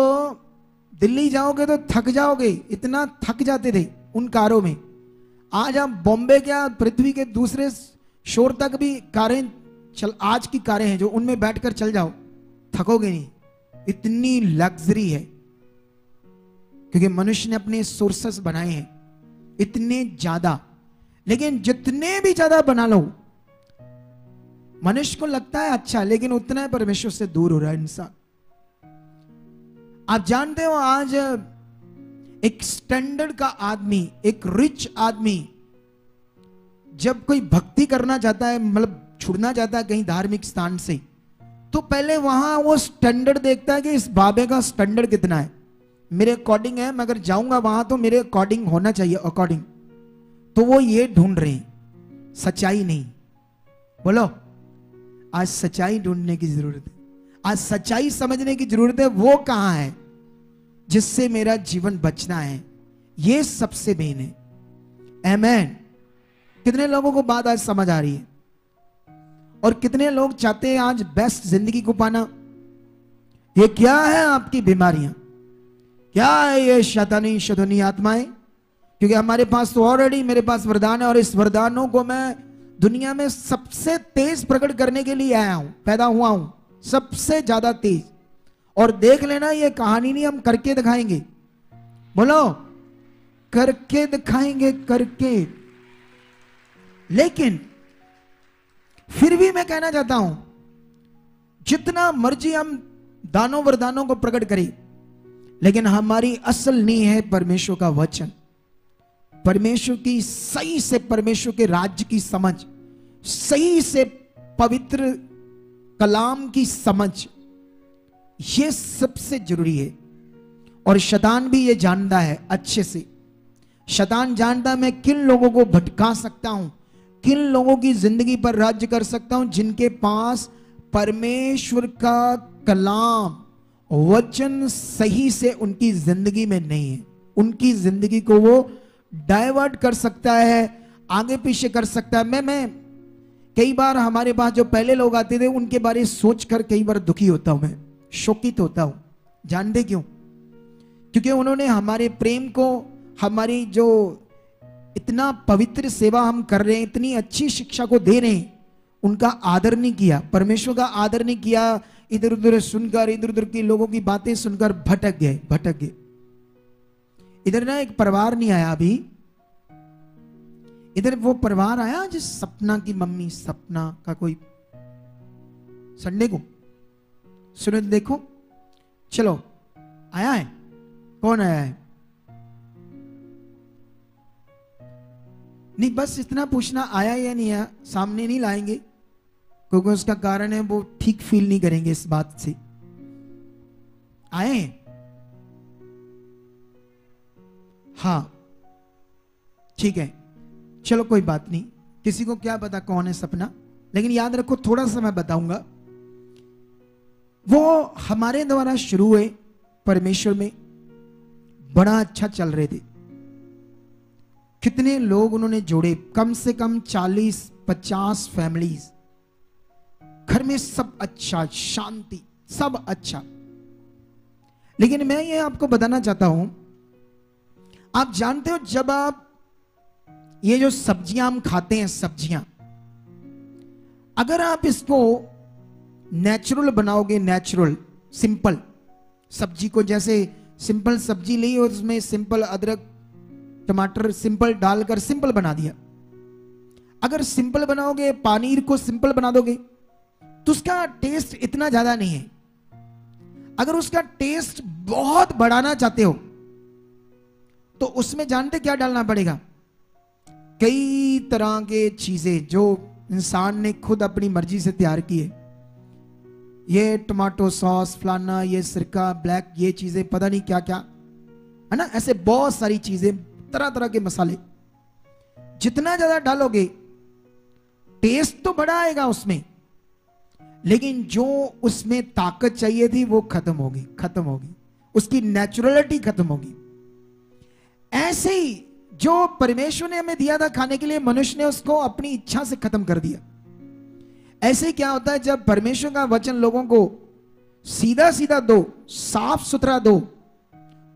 दिल्ली जाओगे तो थक जाओगे, इतना थक जाते थे उन कारों में। आज आप बॉम्बे क्या पृथ्वी के दूसरे शोर तक भी कारें आज की कारें हैं जो उनमें बैठकर चल जाओ, थकोगे नहीं, इतनी लग्जरी है। क्योंकि मनुष्य ने अपने सोर्सेस बनाए हैं इतने ज्यादा। लेकिन जितने भी ज्यादा बना लो, मनुष्य को लगता है अच्छा, लेकिन उतना ही परमेश्वर से दूर हो रहा है इंसान। आप जानते हो आज एक स्टैंडर्ड का आदमी, एक रिच आदमी जब कोई भक्ति करना चाहता है, मतलब छुड़ना चाहता है कहीं धार्मिक स्थान से, तो पहले वहां वो स्टैंडर्ड देखता है कि इस बाबे का स्टैंडर्ड कितना है। मेरे अकॉर्डिंग है, मैं अगर जाऊंगा वहां तो मेरे अकॉर्डिंग होना चाहिए, अकॉर्डिंग। तो वो ये ढूंढ रहे हैं, सच्चाई नहीं। बोलो, आज सच्चाई ढूंढने की जरूरत है, आज सच्चाई समझने की जरूरत है। वो कहां है जिससे मेरा जीवन बचना है, ये सबसे मेन है। आमीन। कितने लोगों को बात आज समझ आ रही है? और कितने लोग चाहते हैं आज बेस्ट जिंदगी को पाना? ये क्या है आपकी बीमारियां? क्या है ये शैतानी आत्माएं? क्योंकि हमारे पास तो ऑलरेडी, मेरे पास वरदान है, और इस वरदानों को मैं दुनिया में सबसे तेज प्रकट करने के लिए आया हूं, पैदा हुआ हूं, सबसे ज्यादा तेज। और देख लेना, ये कहानी नहीं, हम करके दिखाएंगे। बोलो, करके दिखाएंगे, करके। लेकिन फिर भी मैं कहना चाहता हूं, जितना मर्जी हम दानों वरदानों को प्रकट करें, लेकिन हमारी असल नहीं है परमेश्वर का वचन, परमेश्वर की सही से परमेश्वर के राज्य की समझ, सही से पवित्र कलाम की समझ, ये सबसे जरूरी है। और शैतान भी ये जानता है अच्छे से। शैतान जानता है मैं किन लोगों को भटका सकता हूं, किन लोगों की जिंदगी पर राज्य कर सकता हूं, जिनके पास परमेश्वर का कलाम, वचन सही से उनकी जिंदगी में नहीं है। उनकी जिंदगी को वो डाइवर्ट कर सकता है, आगे पीछे कर सकता है। मैं कई बार हमारे पास जो पहले लोग आते थे उनके बारे में सोचकर कई बार दुखी होता हूं, मैं शोकित होता हूं। जानते क्यों? क्योंकि उन्होंने हमारे प्रेम को, हमारी जो इतना पवित्र सेवा हम कर रहे हैं, इतनी अच्छी शिक्षा को दे रहे हैं, उनका आदर नहीं किया, परमेश्वर का आदर नहीं किया। इधर उधर सुनकर, इधर उधर की लोगों की बातें सुनकर भटक गए। इधर ना एक परिवार नहीं आया अभी, इधर वो परिवार आया जिस सपना की मम्मी, सपना का कोई संडे को सुनो देखो, चलो आया है। कौन आया है? नहीं, बस इतना पूछना आया या नहीं आया, सामने नहीं लाएंगे, क्योंकि उसका कारण है वो ठीक फील नहीं करेंगे इस बात से। आए हैं? हाँ ठीक है, चलो कोई बात नहीं, किसी को क्या पता कौन है सपना, लेकिन याद रखो थोड़ा सा मैं बताऊंगा। वो हमारे द्वारा शुरू हुए, परमेश्वर में बड़ा अच्छा चल रहे थे। कितने लोग उन्होंने जोड़े, कम से कम 40-50 फैमिलीज, घर में सब अच्छा, शांति, सब अच्छा। लेकिन मैं ये आपको बताना चाहता हूं, आप जानते हो जब आप ये जो सब्जियां हम खाते हैं, सब्जियां, अगर आप इसको नेचुरल बनाओगे, नेचुरल सिंपल सब्जी को, जैसे सिंपल सब्जी ली और उसमें सिंपल अदरक टमाटर सिंपल डालकर सिंपल बना दिया, अगर सिंपल बनाओगे, पनीर को सिंपल बना दोगे तो उसका टेस्ट इतना ज्यादा नहीं है। अगर उसका टेस्ट बहुत बढ़ाना चाहते हो तो उसमें जानते क्या डालना पड़ेगा? कई तरह के चीजें जो इंसान ने खुद अपनी मर्जी से तैयार की है, ये टमाटो सॉस, फलाना, ये सिरका, ब्लैक, ये चीजें पता नहीं क्या क्या है ना, ऐसे बहुत सारी चीजें, तरह तरह के मसाले। जितना ज्यादा डालोगे टेस्ट तो बड़ा आएगा उसमें, लेकिन जो उसमें ताकत चाहिए थी वो खत्म होगी, उसकी नेचुरलिटी खत्म होगी। ऐसे ही जो परमेश्वर ने हमें दिया था खाने के लिए, मनुष्य ने उसको अपनी इच्छा से खत्म कर दिया। ऐसे क्या होता है, जब परमेश्वर का वचन लोगों को सीधा सीधा दो, साफ सुथरा दो,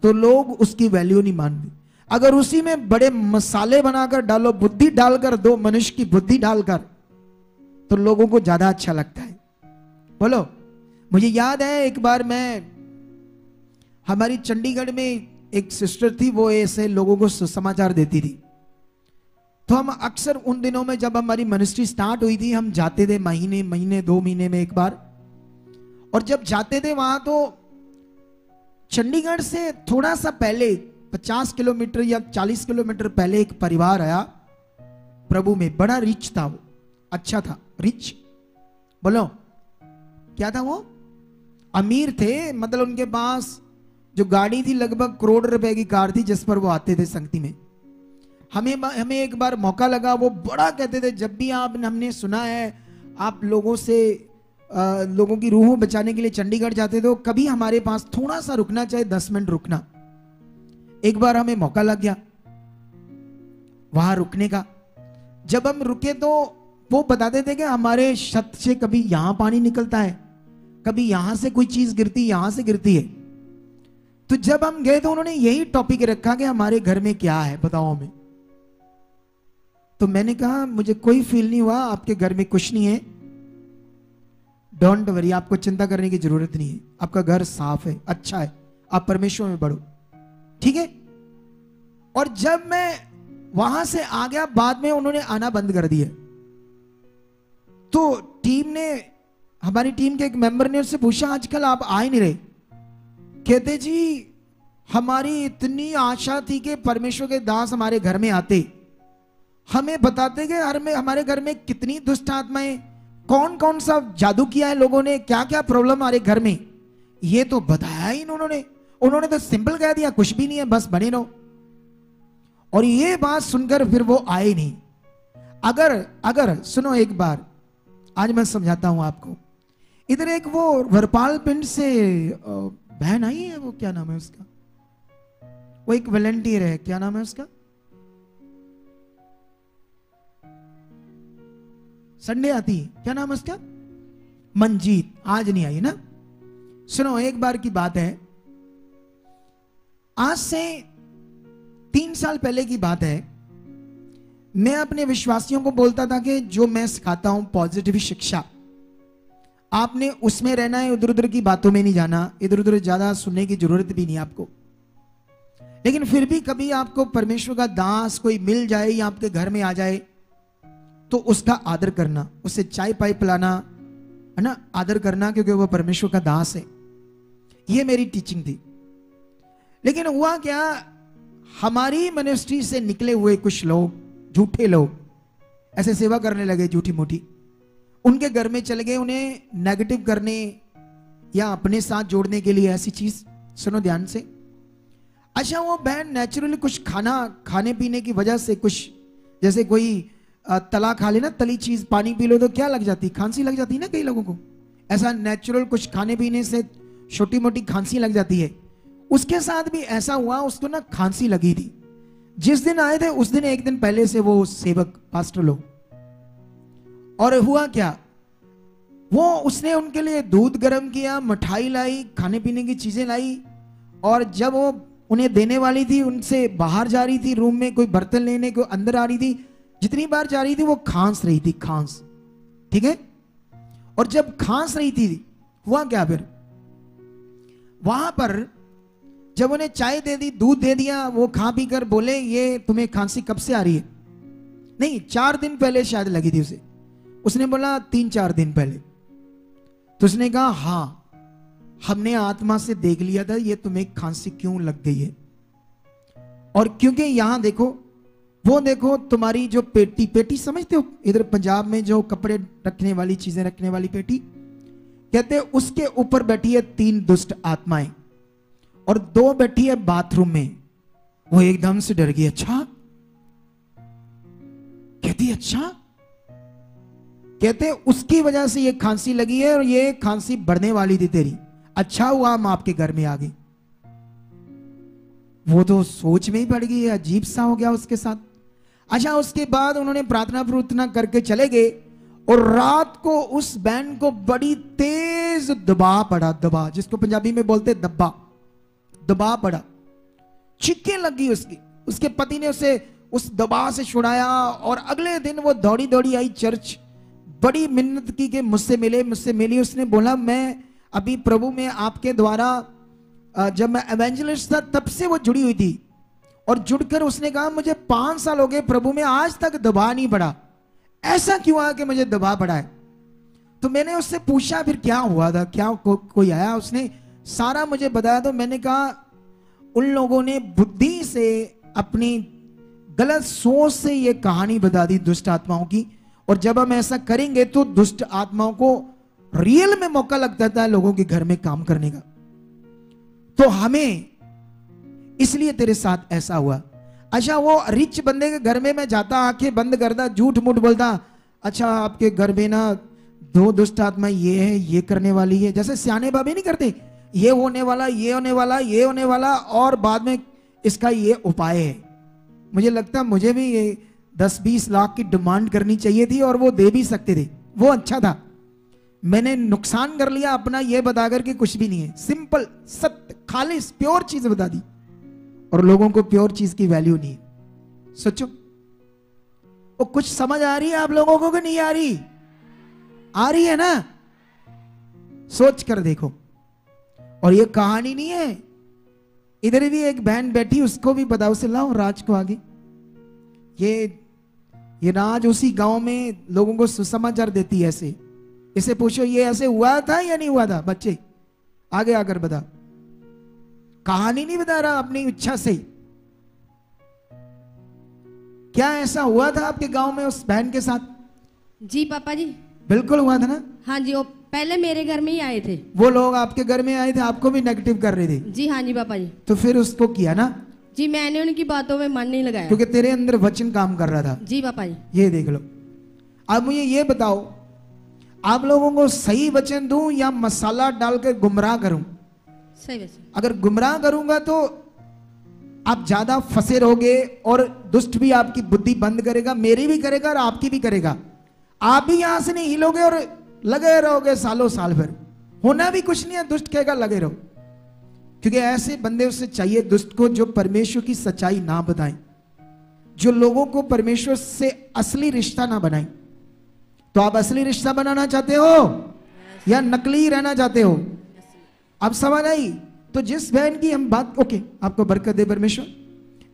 तो लोग उसकी वैल्यू नहीं मानते। अगर उसी में बड़े मसाले बनाकर डालो, बुद्धि डालकर दो, मनुष्य की बुद्धि डालकर, तो लोगों को ज्यादा अच्छा लगता है। बोलो, मुझे याद है एक बार मैं, हमारी चंडीगढ़ में एक सिस्टर थी, वो ऐसे लोगों को सुसमाचार देती थी। तो हम अक्सर उन दिनों में जब हमारी मिनिस्ट्री स्टार्ट हुई थी, हम जाते थे महीने 2 महीने में एक बार। और जब जाते थे वहां, तो चंडीगढ़ से थोड़ा सा पहले 50 किलोमीटर या 40 किलोमीटर पहले एक परिवार आया प्रभु में, बड़ा रिच था वो, अच्छा था, रिच। बोलो क्या था वो? अमीर थे, मतलब उनके पास जो गाड़ी थी लगभग 1 करोड़ रुपए की कार थी, जिस पर वो आते थे संगति में। हमें एक बार मौका लगा, वो बड़ा कहते थे, जब भी हमने सुना है आप लोगों से लोगों की रूहों बचाने के लिए चंडीगढ़ जाते थे, तो कभी हमारे पास थोड़ा सा रुकना, चाहे 10 मिनट रुकना। एक बार हमें मौका लग गया वहां रुकने का। जब हम रुके तो वो बताते थे कि हमारे छत से कभी यहां पानी निकलता है, कभी यहां से कोई चीज गिरती, यहां से गिरती है। तो जब हम गए तो उन्होंने यही टॉपिक रखा कि हमारे घर में क्या है बताओ हमें। तो मैंने कहा मुझे कोई फील नहीं हुआ, आपके घर में कुछ नहीं है, डोंट वरी, आपको चिंता करने की जरूरत नहीं है, आपका घर साफ है, अच्छा है, आप परमेश्वर में बढ़ो, ठीक है। और जब मैं वहां से आ गया, बाद में उन्होंने आना बंद कर दिया। तो टीम ने, हमारी टीम के एक मेंबर ने उससे पूछा आजकल आप आ ही नहीं रहे। कहते जी हमारी इतनी आशा थी कि परमेश्वर के दास हमारे घर में आते, हमें बताते कि हमारे घर में कितनी दुष्ट आत्माएं, कौन कौन सा जादू किया है लोगों ने, क्या क्या प्रॉब्लम हमारे घर में, ये तो बताया ही उन्होंने तो सिंपल कह दिया कुछ भी नहीं है, बस बने रहो। और ये बात सुनकर फिर वो आए नहीं। अगर सुनो एक बार, आज मैं समझाता हूं आपको। इधर एक वो वरपाल पिंड से बहन आई है, वो क्या नाम है उसका, वो एक वॉलंटियर है, क्या नाम है उसका, संडे आती है, क्या नाम है उसका, मंजीत, आज नहीं आई ना। सुनो एक बार की बात है, आज से 3 साल पहले की बात है। मैं अपने विश्वासियों को बोलता था कि जो मैं सिखाता हूं पॉजिटिव शिक्षा, आपने उसमें रहना है, इधर उधर की बातों में नहीं जाना, इधर उधर ज्यादा सुनने की जरूरत भी नहीं आपको। लेकिन फिर भी कभी आपको परमेश्वर का दास कोई मिल जाए या आपके घर में आ जाए तो उसका आदर करना, उसे चाय पाई पिलाना, है ना, आदर करना, क्योंकि वो परमेश्वर का दास है। ये मेरी टीचिंग थी। लेकिन हुआ क्या, हमारी मिनिस्ट्री से निकले हुए कुछ लोग, झूठे लोग, ऐसे सेवा करने लगे झूठी मोटी, उनके घर में चले गए उन्हें नेगेटिव करने या अपने साथ जोड़ने के लिए ऐसी चीज। सुनो ध्यान से। अच्छा, वो बहन नेचुरली कुछ खाने पीने की वजह से कुछ जैसे कोई तला खा लेना, तली चीज पानी पी लो तो क्या लग जाती, खांसी लग जाती है ना कई लोगों को। ऐसा नेचुरल कुछ खाने पीने से छोटी मोटी खांसी लग जाती है। उसके साथ भी ऐसा हुआ, उसको ना खांसी लगी थी। जिस दिन आए थे उस दिन एक दिन पहले से वो सेवक पास्टर लोग, और हुआ क्या, वो उसने उनके लिए दूध गर्म किया, मिठाई लाई, खाने पीने की चीजें लाई, और जब वो उन्हें देने वाली थी, उनसे बाहर जा रही थी रूम में कोई बर्तन लेने को, अंदर आ रही थी, जितनी बार जा रही थी वो खांस रही थी, खांस, ठीक है। और जब खांस रही थी हुआ क्या, फिर वहां पर जब उन्हें चाय दे दी, दूध दे दिया, वो खा पी कर बोले ये तुम्हें खांसी कब से आ रही है? नहीं, 4 दिन पहले शायद लगी थी उसे। उसने बोला 3-4 दिन पहले। तो उसने कहा हाँ, हमने आत्मा से देख लिया था ये तुम्हें खांसी क्यों लग गई है। और क्योंकि यहां देखो, वो देखो तुम्हारी जो पेटी, पेटी समझते हो इधर पंजाब में जो कपड़े रखने वाली, चीजें रखने वाली पेटी, कहते हैं उसके ऊपर बैठी है 3 दुष्ट आत्माएं और 2 बैठी है बाथरूम में। वो एकदम से डर गई। अच्छा, कहती अच्छा, कहते उसकी वजह से ये खांसी लगी है और ये खांसी बढ़ने वाली थी तेरी। अच्छा हुआ हम आपके घर में आ गए। वो तो सोच में ही पड़ गई, अजीब सा हो गया उसके साथ। अच्छा, उसके बाद उन्होंने प्रार्थना करके चले गए और रात को उस बहन को बड़ी तेज दबाव पड़ा, दबा जिसको पंजाबी में बोलते दब्बा, दबाव पड़ा, चिक्के लगी उसकी। उसके पति ने उसे उस दबाव से छुड़ाया और अगले दिन वो दौड़ी दौड़ी आई चर्च, बड़ी मिन्नत की कि मुझसे मिली। उसने बोला मैं अभी प्रभु में आपके द्वारा जब मैं एवेंजलिस्ट था तब से वो जुड़ी हुई थी, और जुड़कर उसने कहा मुझे 5 साल हो गए प्रभु में, आज तक दबाव नहीं पड़ा। ऐसा क्यों है कि मुझे दबाव पड़ा है? तो मैंने उससे पूछा फिर क्या हुआ था, क्या कोई आया? उसने सारा मुझे बताया। तो मैंने कहा उन लोगों ने बुद्धि से, अपनी गलत सोच से ये कहानी बता दी दुष्ट आत्माओं की, और जब हम ऐसा करेंगे तो दुष्ट आत्माओं को रियल में मौका लगता था लोगों के घर में काम करने का। तो हमें इसलिए तेरे साथ ऐसा हुआ। अच्छा, वो रिच बंदे के घर में मैं जाता, आंखें बंद करता, झूठ मूठ बोलता, अच्छा आपके घर में ना 2 दुष्ट आत्मा ये है, ये करने वाली है, जैसे सियाने बाबे नहीं करते, ये होने वाला, ये होने वाला, ये होने वाला, और बाद में इसका ये उपाय है। मुझे लगता मुझे भी ये 10-20 लाख की डिमांड करनी चाहिए थी और वो दे भी सकते थे, वो अच्छा था। मैंने नुकसान कर लिया अपना ये बताकर कि कुछ भी नहीं है, सिंपल सत्य खालिस प्योर चीज बता दी, और लोगों को प्योर चीज की वैल्यू नहीं है। सोचो, वो कुछ समझ आ रही है आप लोगों को कि नहीं आ रही? आ रही है ना? सोच कर देखो। और ये कहानी नहीं है, इधर भी एक बहन बैठी, उसको भी पता, उसे लाओ राज को आगे। ये राज उसी गांव में लोगों को सुसमाचार देती है। ऐसे इसे पूछो ये ऐसे हुआ था या नहीं हुआ था? बच्चे आगे आकर बता, कहानी नहीं बता रहा, अपनी इच्छा से। क्या ऐसा हुआ था आपके गांव में उस बहन के साथ? जी पापा जी, बिल्कुल हुआ था ना? हाँ जी, वो पहले मेरे घर में ही आए थे। वो लोग आपके घर में आए थे, आपको भी नेगेटिव कर रहे थे? जी हाँ जी पापा जी। तो फिर उसको किया ना? जी, मैंने उनकी बातों में मन नहीं लगाया, क्योंकि तेरे अंदर वचन काम कर रहा था। जी पापा जी। ये देख लो। अब मुझे ये बताओ, आप लोगों को सही वचन दूं या मसाला डालकर गुमराह करूं? सही वचन। अगर गुमराह करूंगा तो आप ज्यादा फंसे रहोगे और दुष्ट भी आपकी बुद्धि बंद करेगा, मेरी भी करेगा और आपकी भी करेगा। आप भी यहां से नहीं हिलोगे और लगे रहोगे सालों साल भर। होना भी कुछ नहीं है, दुष्ट कहेगा लगे रहो। क्योंकि ऐसे बंदे उससे चाहिए दुष्ट को जो परमेश्वर की सच्चाई ना बताएं, जो लोगों को परमेश्वर से असली रिश्ता ना बनाएं। तो आप असली रिश्ता बनाना चाहते हो या नकली रहना चाहते हो? अब समझ आई? तो जिस बहन की हम बात, ओके आपको बरकत दे परमेश्वर,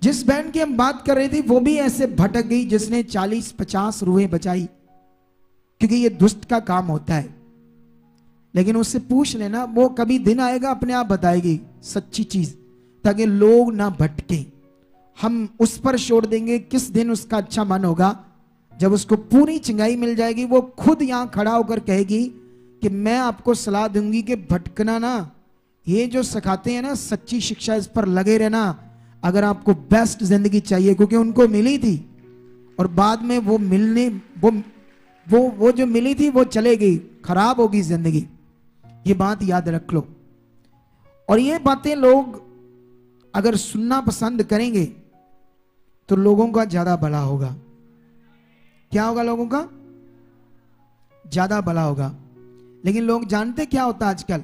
जिस बहन की हम बात कर रहे थे वो भी ऐसे भटक गई जिसने 40-50 रूहें बचाई, क्योंकि ये दुष्ट का काम होता है। लेकिन उससे पूछ लेना, वो कभी दिन आएगा अपने आप बताएगी सच्ची चीज, ताकि लोग ना भटके। हम उस पर छोड़ देंगे, किस दिन उसका अच्छा मन होगा, जब उसको पूरी चिंगाई मिल जाएगी, वो खुद यहां खड़ा होकर कहेगी कि मैं आपको सलाह दूंगी कि भटकना ना, ये जो सिखाते हैं ना सच्ची शिक्षा, इस पर लगे रहना। अगर आपको बेस्ट जिंदगी चाहिए, क्योंकि उनको मिली थी, और बाद में वो मिलने वो जो मिली थी वो चले गई, खराब होगी जिंदगी। ये बात याद रख लो। और ये बातें लोग अगर सुनना पसंद करेंगे तो लोगों का ज्यादा भला होगा। क्या होगा? लोगों का ज्यादा भला होगा। लेकिन लोग जानते क्या होता आजकल?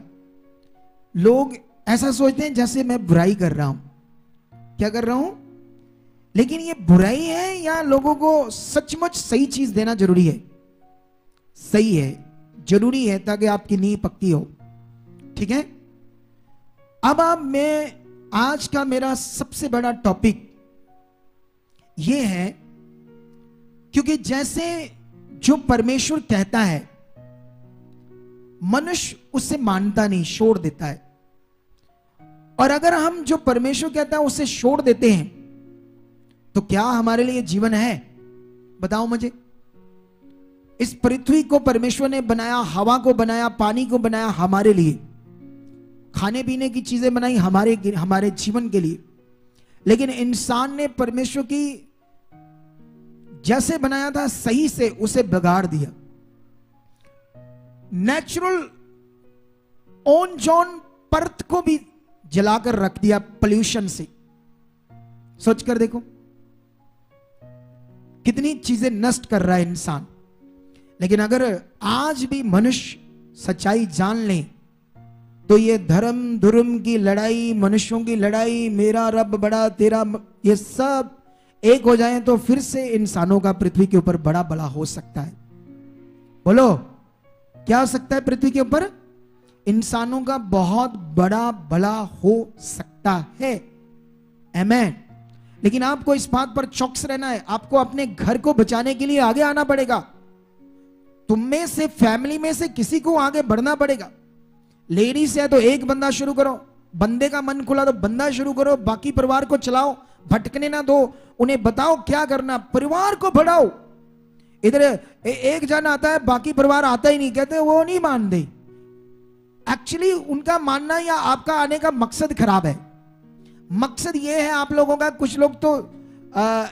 लोग ऐसा सोचते हैं जैसे मैं बुराई कर रहा हूं। क्या कर रहा हूं? लेकिन ये बुराई है या लोगों को सचमुच सही चीज देना जरूरी है? सही है, जरूरी है, ताकि आपकी नींव पक्की हो। ठीक है। अब आज का मेरा सबसे बड़ा टॉपिक यह है, क्योंकि जैसे जो परमेश्वर कहता है मनुष्य उसे मानता नहीं, छोड़ देता है। और अगर हम जो परमेश्वर कहता है उसे छोड़ देते हैं तो क्या हमारे लिए जीवन है? बताओ मुझे। इस पृथ्वी को परमेश्वर ने बनाया, हवा को बनाया, पानी को बनाया हमारे लिए, खाने पीने की चीजें बनाई हमारे जीवन के लिए। लेकिन इंसान ने परमेश्वर की जैसे बनाया था सही से उसे बिगाड़ दिया। नेचुरल ओजोन परत को भी जलाकर रख दिया पोल्यूशन से। सोच कर देखो कितनी चीजें नष्ट कर रहा है इंसान। लेकिन अगर आज भी मनुष्य सच्चाई जान ले तो ये धर्म धुर्म की लड़ाई, मनुष्यों की लड़ाई, मेरा रब बड़ा तेरा, ये सब एक हो जाए तो फिर से इंसानों का पृथ्वी के ऊपर बड़ा भला हो सकता है। बोलो क्या हो सकता है? पृथ्वी के ऊपर इंसानों का बहुत बड़ा भला हो सकता है। आमीन। लेकिन आपको इस बात पर चौकस रहना है। आपको अपने घर को बचाने के लिए आगे आना पड़ेगा। तुम में से, फैमिली में से किसी को आगे बढ़ना पड़ेगा। लेडीज है तो एक बंदा शुरू करो, बंदे का मन खुला तो बंदा शुरू करो, बाकी परिवार को चलाओ, भटकने ना दो, उन्हें बताओ क्या करना, परिवार को बढ़ाओ। इधर एक जन आता है, बाकी परिवार आता ही नहीं, कहते वो नहीं मानते। एक्चुअली उनका मानना या आपका आने का मकसद खराब है। मकसद ये है आप लोगों का, कुछ लोग तो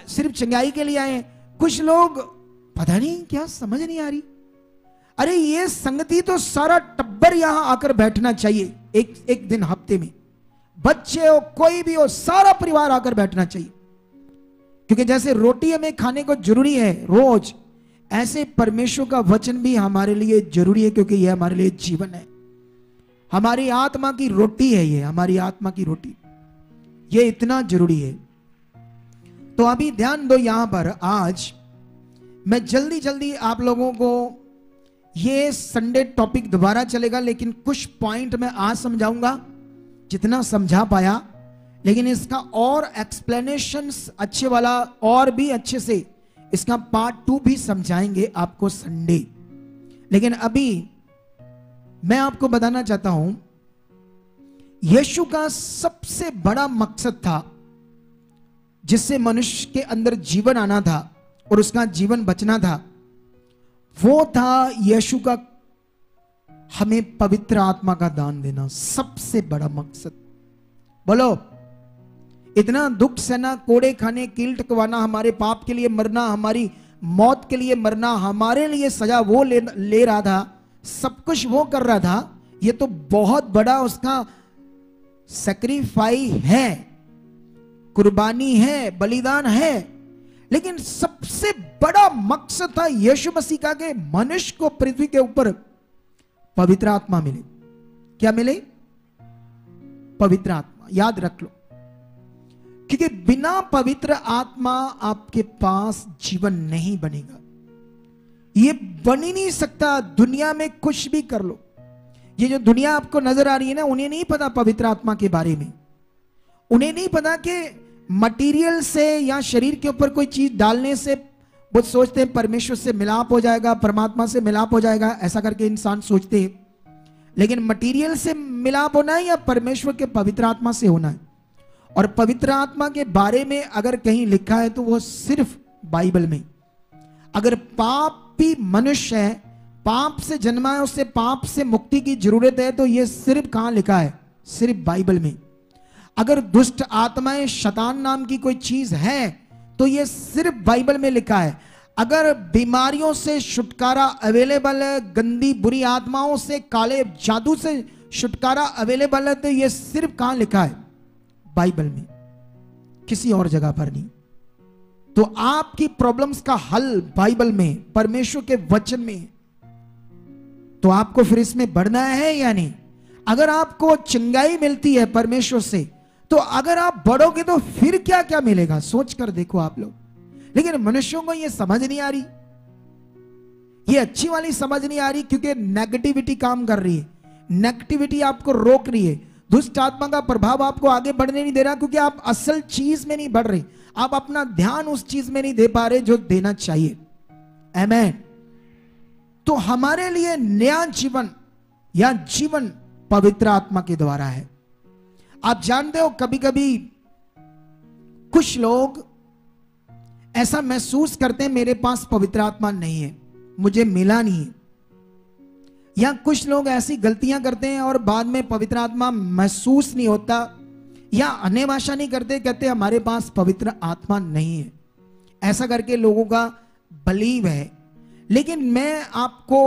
सिर्फ चंगाई के लिए आए हैं, कुछ लोग पता नहीं क्या, समझ नहीं आ रही। अरे ये संगति तो सारा टब्बर यहां आकर बैठना चाहिए एक दिन हफ्ते में। बच्चे हो, कोई भी हो, सारा परिवार आकर बैठना चाहिए। क्योंकि जैसे रोटी हमें खाने को जरूरी है रोज, ऐसे परमेश्वर का वचन भी हमारे लिए जरूरी है, क्योंकि यह हमारे लिए जीवन है। हमारी आत्मा की रोटी है ये, हमारी आत्मा की रोटी, ये इतना जरूरी है। तो अभी ध्यान दो, यहां पर आज मैं जल्दी जल्दी आप लोगों को, ये संडे टॉपिक दोबारा चलेगा, लेकिन कुछ पॉइंट मैं आज समझाऊंगा जितना समझा पाया। लेकिन इसका और एक्सप्लेनेशंस अच्छे वाला, और भी अच्छे से इसका पार्ट 2 भी समझाएंगे आपको संडे। लेकिन अभी मैं आपको बताना चाहता हूं, यीशु का सबसे बड़ा मकसद था जिससे मनुष्य के अंदर जीवन आना था और उसका जीवन बचना था, वो था यीशु का हमें पवित्र आत्मा का दान देना। सबसे बड़ा मकसद। बोलो, इतना दुख सहना, कोड़े खाने, कील टकवाना, हमारे पाप के लिए मरना, हमारी मौत के लिए मरना, हमारे लिए सजा वो ले रहा था, सब कुछ वो कर रहा था। ये तो बहुत बड़ा उसका सैक्रिफाइस है, कुर्बानी है, बलिदान है। लेकिन सबसे बड़ा मकसद था यीशु मसीह का कि मनुष्य को पृथ्वी के ऊपर पवित्र आत्मा मिले। क्या मिले? पवित्र आत्मा। याद रख लो, क्योंकि बिना पवित्र आत्मा आपके पास जीवन नहीं बनेगा। ये बन ही नहीं सकता। दुनिया में कुछ भी कर लो, ये जो दुनिया आपको नजर आ रही है ना, उन्हें नहीं पता पवित्र आत्मा के बारे में। उन्हें नहीं पता कि मटेरियल से या शरीर के ऊपर कोई चीज डालने से वो सोचते हैं परमेश्वर से मिलाप हो जाएगा, परमात्मा से मिलाप हो जाएगा, ऐसा करके इंसान सोचते हैं। लेकिन मटेरियल से मिलाप होना है या परमेश्वर के पवित्र आत्मा से होना है। और पवित्र आत्मा के बारे में अगर कहीं लिखा है तो वो सिर्फ बाइबल में। अगर पापी मनुष्य है, पाप से जन्मा है, उससे पाप से मुक्ति की जरूरत है, तो ये सिर्फ कहां लिखा है? सिर्फ बाइबल में। अगर दुष्ट आत्माएं, शैतान नाम की कोई चीज है तो ये सिर्फ बाइबल में लिखा है। अगर बीमारियों से छुटकारा अवेलेबल है, गंदी बुरी आत्माओं से, काले जादू से छुटकारा अवेलेबल है, तो ये सिर्फ कहां लिखा है? बाइबल में, किसी और जगह पर नहीं। तो आपकी प्रॉब्लम्स का हल बाइबल में, परमेश्वर के वचन में। तो आपको फिर इसमें बढ़ना है या नहीं? अगर आपको चंगाई मिलती है परमेश्वर से, तो अगर आप बढ़ोगे तो फिर क्या क्या मिलेगा, सोच कर देखो आप लोग। लेकिन मनुष्यों को यह समझ नहीं आ रही, ये अच्छी वाली समझ नहीं आ रही, क्योंकि नेगेटिविटी काम कर रही है। नेगेटिविटी आपको रोक रही है, दुष्ट आत्मा का प्रभाव आपको आगे बढ़ने नहीं दे रहा, क्योंकि आप असल चीज में नहीं बढ़ रहे, आप अपना ध्यान उस चीज में नहीं दे पा रहे जो देना चाहिए। आमीन। तो हमारे लिए नया जीवन या जीवन पवित्र आत्मा के द्वारा है। आप जानते हो, कभी कभी कुछ लोग ऐसा महसूस करते हैं मेरे पास पवित्र आत्मा नहीं है, मुझे मिला नहीं है। या कुछ लोग ऐसी गलतियां करते हैं और बाद में पवित्र आत्मा महसूस नहीं होता, या अन्य भाषा नहीं करते, कहते हमारे पास पवित्र आत्मा नहीं है। ऐसा करके लोगों का बिलीव है। लेकिन मैं आपको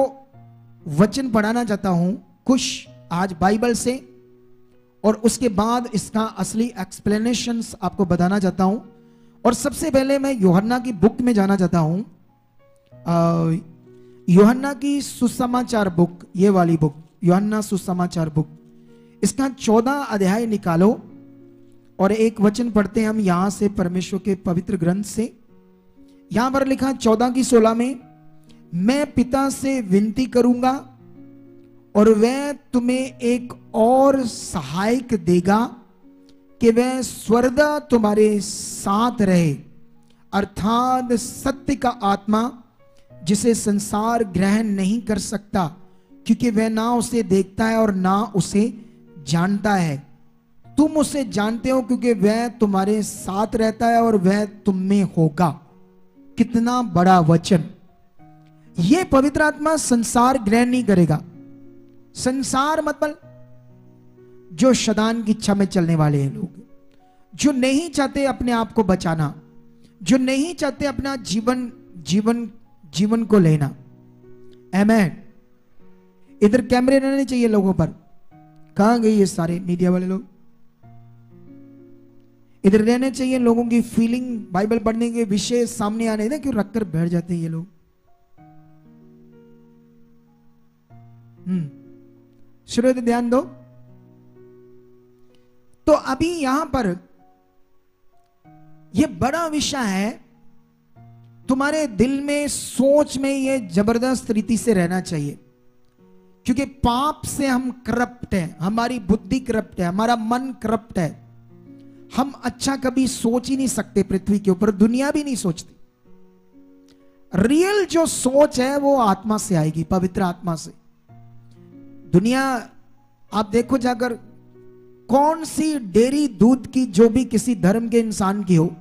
वचन पढ़ाना चाहता हूं कुछ आज बाइबल से, और उसके बाद इसका असली एक्सप्लेनेशंस आपको बताना चाहता हूं। और सबसे पहले मैं यूहन्ना की बुक में जाना चाहता हूं, यूहन्ना की सुसमाचार बुक, ये वाली बुक, यूहन्ना सुसमाचार बुक, इसका 14 अध्याय निकालो और एक वचन पढ़ते हैं हम यहां से परमेश्वर के पवित्र ग्रंथ से। यहां पर लिखा 14 की 16 में, मैं पिता से विनती करूंगा और वह तुम्हें एक और सहायक देगा कि वह सर्वदा तुम्हारे साथ रहे, अर्थात सत्य का आत्मा, जिसे संसार ग्रहण नहीं कर सकता, क्योंकि वह ना उसे देखता है और ना उसे जानता है। तुम उसे जानते हो क्योंकि वह तुम्हारे साथ रहता है और वह तुम में होगा। कितना बड़ा वचन! यह पवित्र आत्मा संसार ग्रहण नहीं करेगा। संसार मतलब जो शैतान की इच्छा में चलने वाले हैं लोग, जो नहीं चाहते अपने आप को बचाना, जो नहीं चाहते अपना जीवन को लेना। आमीन। इधर कैमरे रहने चाहिए लोगों पर। कहां गए ये सारे मीडिया वाले लोग? इधर रहने चाहिए लोगों की फीलिंग, बाइबल पढ़ने के विषय सामने आने दें, क्यों रखकर बैठ जाते हैं ये लोग। शुरू से ध्यान दो। तो अभी यहां पर यह बड़ा विषय है, तुम्हारे दिल में, सोच में यह जबरदस्त रीति से रहना चाहिए, क्योंकि पाप से हम करप्ट हैं, हमारी बुद्धि करप्ट है, हमारा मन करप्ट है। हम अच्छा कभी सोच ही नहीं सकते पृथ्वी के ऊपर, दुनिया भी नहीं सोचती। रियल जो सोच है वो आत्मा से आएगी, पवित्र आत्मा से। दुनिया आप देखो जाकर, कौन सी डेयरी दूध की, जो भी किसी धर्म के इंसान की हो,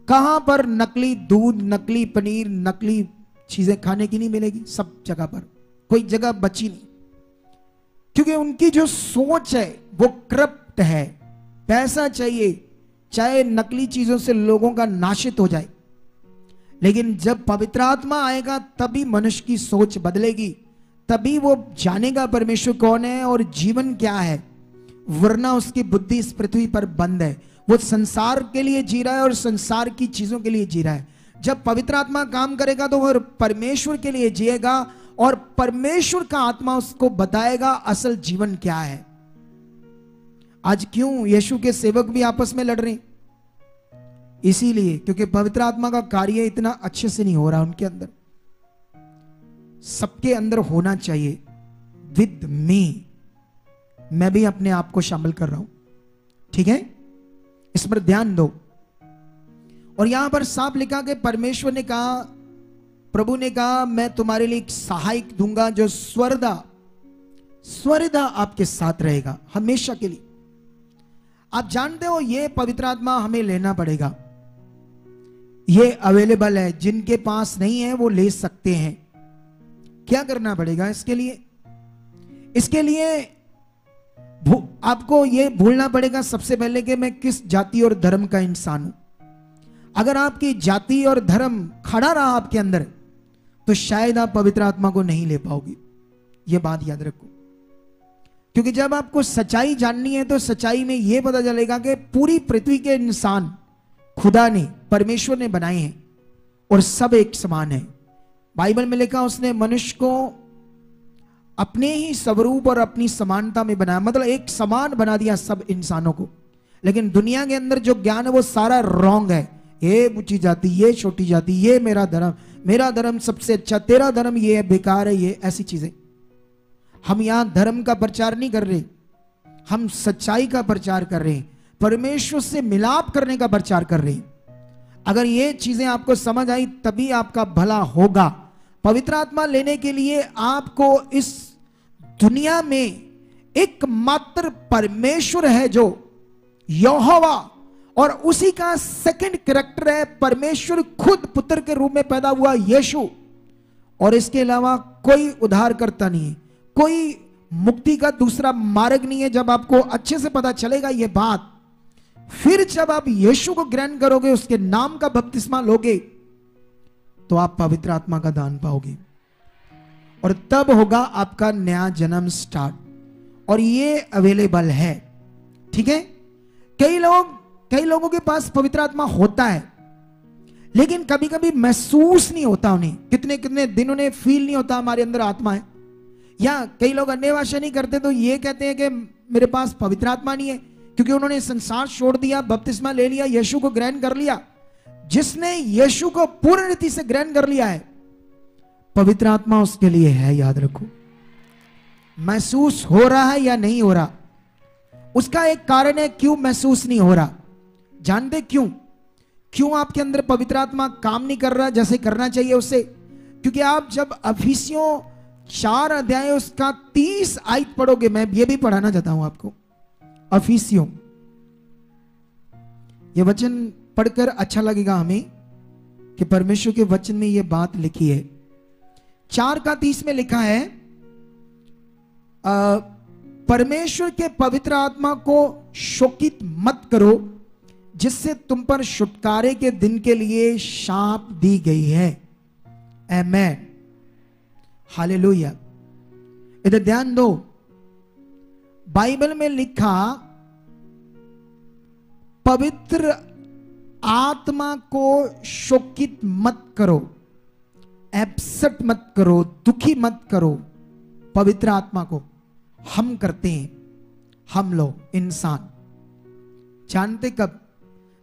कहां पर नकली दूध, नकली पनीर, नकली चीजें खाने की नहीं मिलेगी? सब जगह पर, कोई जगह बची नहीं, क्योंकि उनकी जो सोच है वो करप्ट है। पैसा चाहिए, चाहे नकली चीजों से लोगों का नाशित हो जाए। लेकिन जब पवित्र आत्मा आएगा तभी मनुष्य की सोच बदलेगी, तभी वो जानेगा परमेश्वर कौन है और जीवन क्या है। वरना उसकी बुद्धि इस पृथ्वी पर बंद है, वो संसार के लिए जी रहा है और संसार की चीजों के लिए जी रहा है। जब पवित्र आत्मा काम करेगा तो वह परमेश्वर के लिए जिएगा और परमेश्वर का आत्मा उसको बताएगा असल जीवन क्या है। आज क्यों यीशु के सेवक भी आपस में लड़ रहे हैं? इसीलिए क्योंकि पवित्र आत्मा का कार्य इतना अच्छे से नहीं हो रहा उनके अंदर। सबके अंदर होना चाहिए, विद मी, मैं भी अपने आप को शामिल कर रहा हूं, ठीक है? इस पर ध्यान दो। और यहां पर साफ लिखा कि परमेश्वर ने कहा, प्रभु ने कहा, मैं तुम्हारे लिए एक सहायक दूंगा जो स्वर्दा आपके साथ रहेगा हमेशा के लिए। आप जानते हो ये पवित्र आत्मा हमें लेना पड़ेगा, ये अवेलेबल है, जिनके पास नहीं है वो ले सकते हैं। क्या करना पड़ेगा इसके लिए? इसके लिए आपको ये भूलना पड़ेगा सबसे पहले कि मैं किस जाति और धर्म का इंसान हूं। अगर आपकी जाति और धर्म खड़ा रहा आपके अंदर, तो शायद आप पवित्र आत्मा को नहीं ले पाओगे। यह बात याद रखो, क्योंकि जब आपको सच्चाई जाननी है तो सच्चाई में यह पता चलेगा कि पूरी पृथ्वी के इंसान खुदा ने, परमेश्वर ने बनाए हैं और सब एक समान है। बाइबल में लिखा उसने मनुष्य को अपने ही स्वरूप और अपनी समानता में बनाया, मतलब एक समान बना दिया सब इंसानों को। लेकिन दुनिया के अंदर जो ज्ञान है वो सारा रॉन्ग है। ये ऊंची जाति, ये छोटी जाति, ये मेरा धर्म सबसे अच्छा, तेरा धर्म ये है, बेकार है, ये ऐसी चीजें। हम यहां धर्म का प्रचार नहीं कर रहे, हम सच्चाई का प्रचार कर रहे हैं, परमेश्वर से मिलाप करने का प्रचार कर रहे हैं। अगर ये चीजें आपको समझ आई तभी आपका भला होगा। पवित्र आत्मा लेने के लिए आपको इस दुनिया में एकमात्र परमेश्वर है जो यहोवा, और उसी का सेकंड कैरेक्टर है परमेश्वर खुद पुत्र के रूप में पैदा हुआ यीशु। और इसके अलावा कोई उद्धारकर्ता नहीं है, कोई मुक्ति का दूसरा मार्ग नहीं है। जब आपको अच्छे से पता चलेगा ये बात, फिर जब आप यीशु को ग्रहण करोगे, उसके नाम का बपतिस्मा लोगे, तो आप पवित्र आत्मा का दान पाओगे और तब होगा आपका नया जन्म स्टार्ट। और ये अवेलेबल है, ठीक है। कई लोगों के पास पवित्र आत्मा होता है, लेकिन कभी कभी महसूस नहीं होता उन्हें, कितने कितने दिन उन्हें फील नहीं होता हमारे अंदर आत्मा है। या कई लोग अन्य भाषा नहीं करते तो ये कहते हैं कि मेरे पास पवित्र आत्मा नहीं है, क्योंकि उन्होंने संसार छोड़ दिया, बपतिस्मा ले लिया, यीशु को ग्रहण कर लिया। जिसने यीशु को पूर्ण रीति से ग्रहण कर लिया है, पवित्र आत्मा उसके लिए है, याद रखो। महसूस हो रहा है या नहीं हो रहा, उसका एक कारण है क्यों महसूस नहीं हो रहा। जानते क्यों आपके अंदर पवित्र आत्मा काम नहीं कर रहा जैसे करना चाहिए उससे? क्योंकि आप जब इफिसियों 4 अध्याय उसका 30 आयत पढ़ोगे, मैं ये भी पढ़ाना चाहता हूं आपको। इफिसियों, ये वचन पढ़कर अच्छा लगेगा हमें कि परमेश्वर के वचन में ये बात लिखी है। 4:30 में लिखा है, परमेश्वर के पवित्र आत्मा को शोकित मत करो, जिससे तुम पर छुटकारे के दिन के लिए शाप दी गई है। आमेन, हालेलुया। इधर ध्यान दो, बाइबल में लिखा पवित्र आत्मा को शोकित मत करो, एब्सेंट मत करो, दुखी मत करो। पवित्र आत्मा को हम करते हैं, हम लोग इंसान। जानते कब?